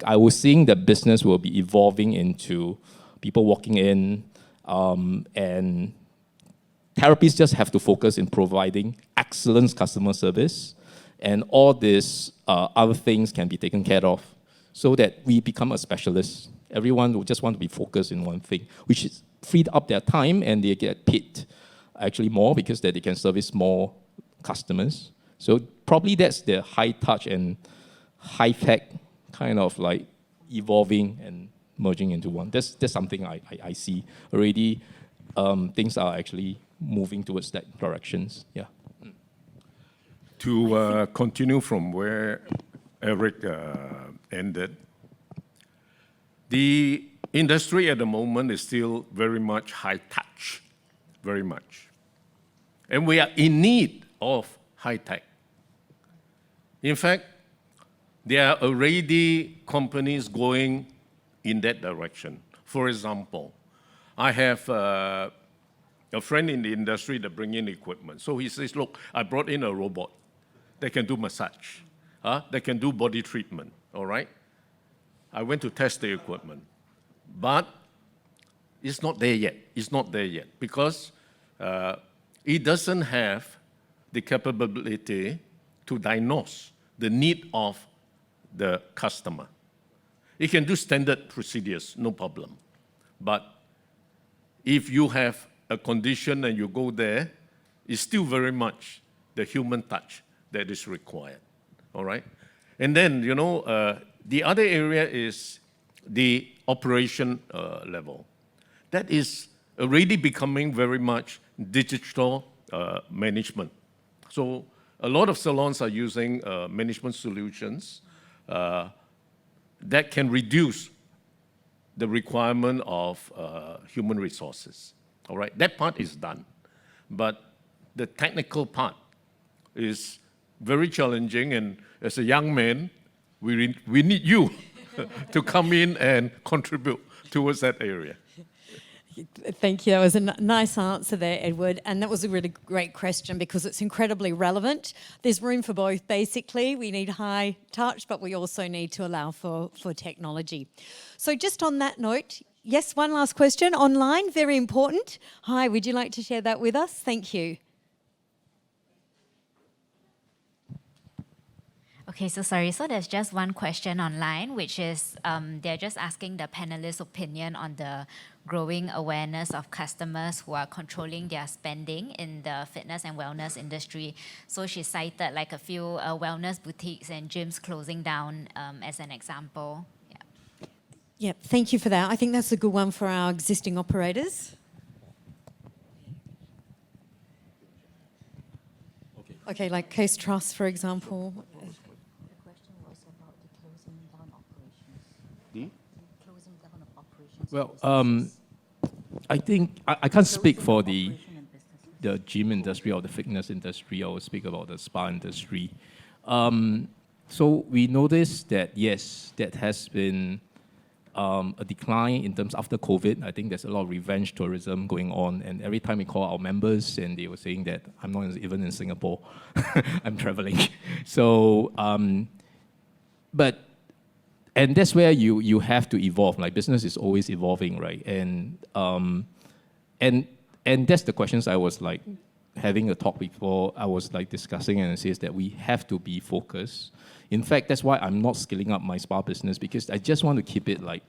I was seeing that business will be evolving into people walking in, and therapists just have to focus in providing excellent customer service, and all these other things can be taken care of so that we become a specialist. Everyone will just want to be focused in one thing, which is freed up their time, and they get paid actually more because that they can service more customers. So probably that's the high touch and high tech kind of evolving and merging into one. That's something I see already. Things are actually moving towards that directions. Yeah. To continue from where Eric ended, the industry at the moment is still very much high touch, very much. And we are in need of high tech. In fact, there are already companies going in that direction. For example, I have a friend in the industry that bring in equipment. So he says, look, I brought in a robot that can do massage, that can do body treatment, all right? I went to test the equipment, but it's not there yet. It's not there yet because it doesn't have the capability to diagnose the need of the customer. It can do standard procedures, no problem. But if you have a condition and you go there, it's still very much the human touch that is required, all right? And then, the other area is the operation level. That is already becoming very much digital management. So a lot of salons are using management solutions that can reduce the requirement of human resources, all right? That part is done. But the technical part is very challenging, and as a young man, we need you to come in and contribute towards that area. Thank you. That was a nice answer there, Edward. And that was a really great question because it's incredibly relevant. There's room for both, basically. We need high touch, but we also need to allow for technology. So just on that note, yes, one last question online, very important. Hi, would you like to share that with us? Thank you. Okay, so sorry. So there's just one question online, which is they're just asking the panelists' opinion on the growing awareness of customers who are controlling their spending in the fitness and wellness industry. So she cited like a few wellness boutiques and gyms closing down as an example. Yeah. Yeah, thank you for that. I think that's a good one for our existing operators. Okay, like Case Trust, for example. Well, I think I can't speak for the gym industry or the fitness industry. I will speak about the spa industry. So we noticed that, yes, that has been a decline in terms after COVID. I think there's a lot of revenge tourism going on. And every time we call our members, and they were saying that I'm not even in Singapore, I'm traveling. So, and that's where you have to evolve. Like business is always evolving, right? And that's the questions I was like having a talk before. I was like discussing, and it says that we have to be focused. In fact, that's why I'm not scaling up my spa business, because I just want to keep it like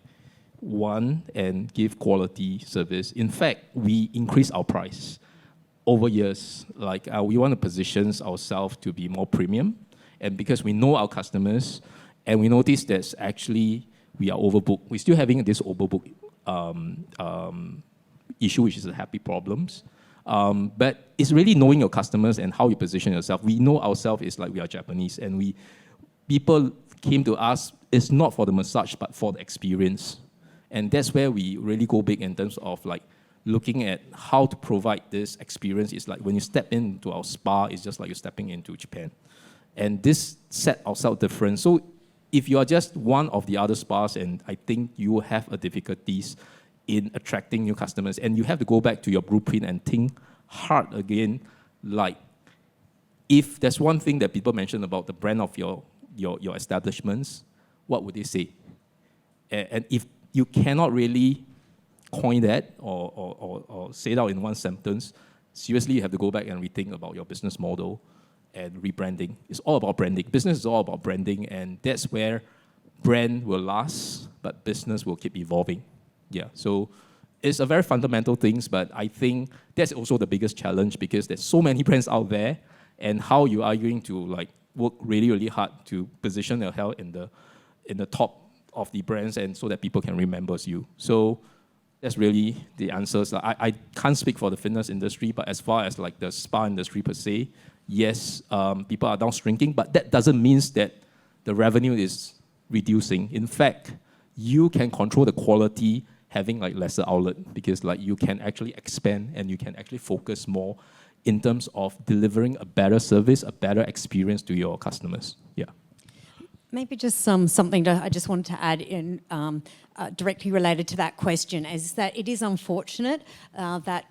one and give quality service. In fact, we increase our price over years. Like we want to position ourselves to be more premium, and because we know our customers. And we noticed that actually we are overbooked. We're still having this overbook issue, which is a happy problems. But it's really knowing your customers and how you position yourself. We know ourselves is like we are Japanese, and people came to us, it's not for the massage, but for the experience. And that's where we really go big in terms of like looking at how to provide this experience. It's like when you step into our spa, it's just like you're stepping into Japan. And this set ourselves different. So if you are just one of the other spas, and I think you will have a difficulties in attracting new customers, and you have to go back to your blueprint and think hard again. Like, if there's one thing that people mention about the brand of your establishments, what would they say? And if you cannot really coin that or say it out in one sentence, seriously, you have to go back and rethink about your business model and rebranding. It's all about branding. Business is all about branding, and that's where brand will last, but business will keep evolving. Yeah, so it's a very fundamental things, but I think that's also the biggest challenge, because there's so many brands out there, and how you are going to like work really, really hard to position your health in the top of the brands, and so that people can remember you. So that's really the answers. I can't speak for the fitness industry, but as far as like the spa industry per se, yes, people are down shrinking, but that doesn't mean that the revenue is reducing. In fact, you can control the quality having like lesser outlet, because like you can actually expand and you can actually focus more in terms of delivering a better service, a better experience to your customers. Yeah. Maybe just something I just wanted to add in directly related to that question is that it is unfortunate that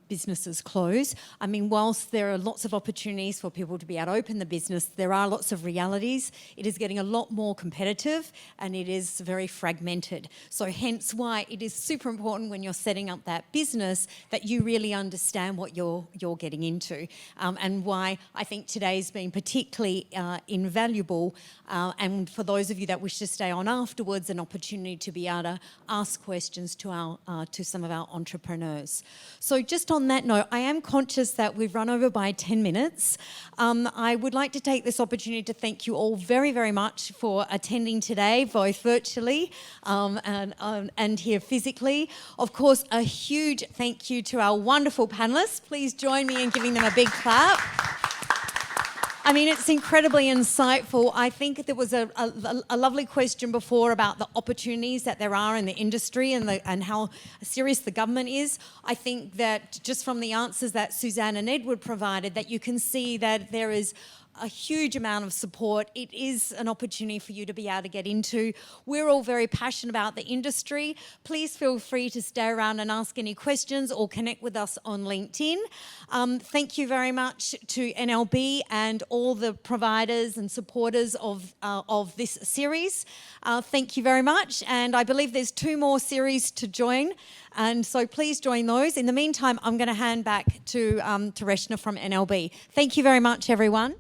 businesses close. I mean, whilst there are lots of opportunities for people to be able to open the business, there are lots of realities. It is getting a lot more competitive, and it is very fragmented. So hence why it is super important when you're setting up that business that you really understand what you're getting into, and why I think today's been particularly invaluable. And for those of you that wish to stay on afterwards, an opportunity to be able to ask questions to some of our entrepreneurs. So just on that note, I am conscious that we've run over by 10 minutes. I would like to take this opportunity to thank you all very, very much for attending today, both virtually and here physically. Of course, a huge thank you to our wonderful panellists. Please join me in giving them a big clap. I mean, it's incredibly insightful. I think there was a lovely question before about the opportunities that there are in the industry and how serious the government is. I think that just from the answers that Suzanne and Edward provided, that you can see that there is a huge amount of support. It is an opportunity for you to be able to get into. We're all very passionate about the industry. Please feel free to stay around and ask any questions or connect with us on LinkedIn. Thank you very much to NLB and all the providers and supporters of this series. Thank you very much. And I believe there's 2 more series to join. And so please join those. In the meantime, I'm going to hand back to Reshna from NLB. Thank you very much, everyone.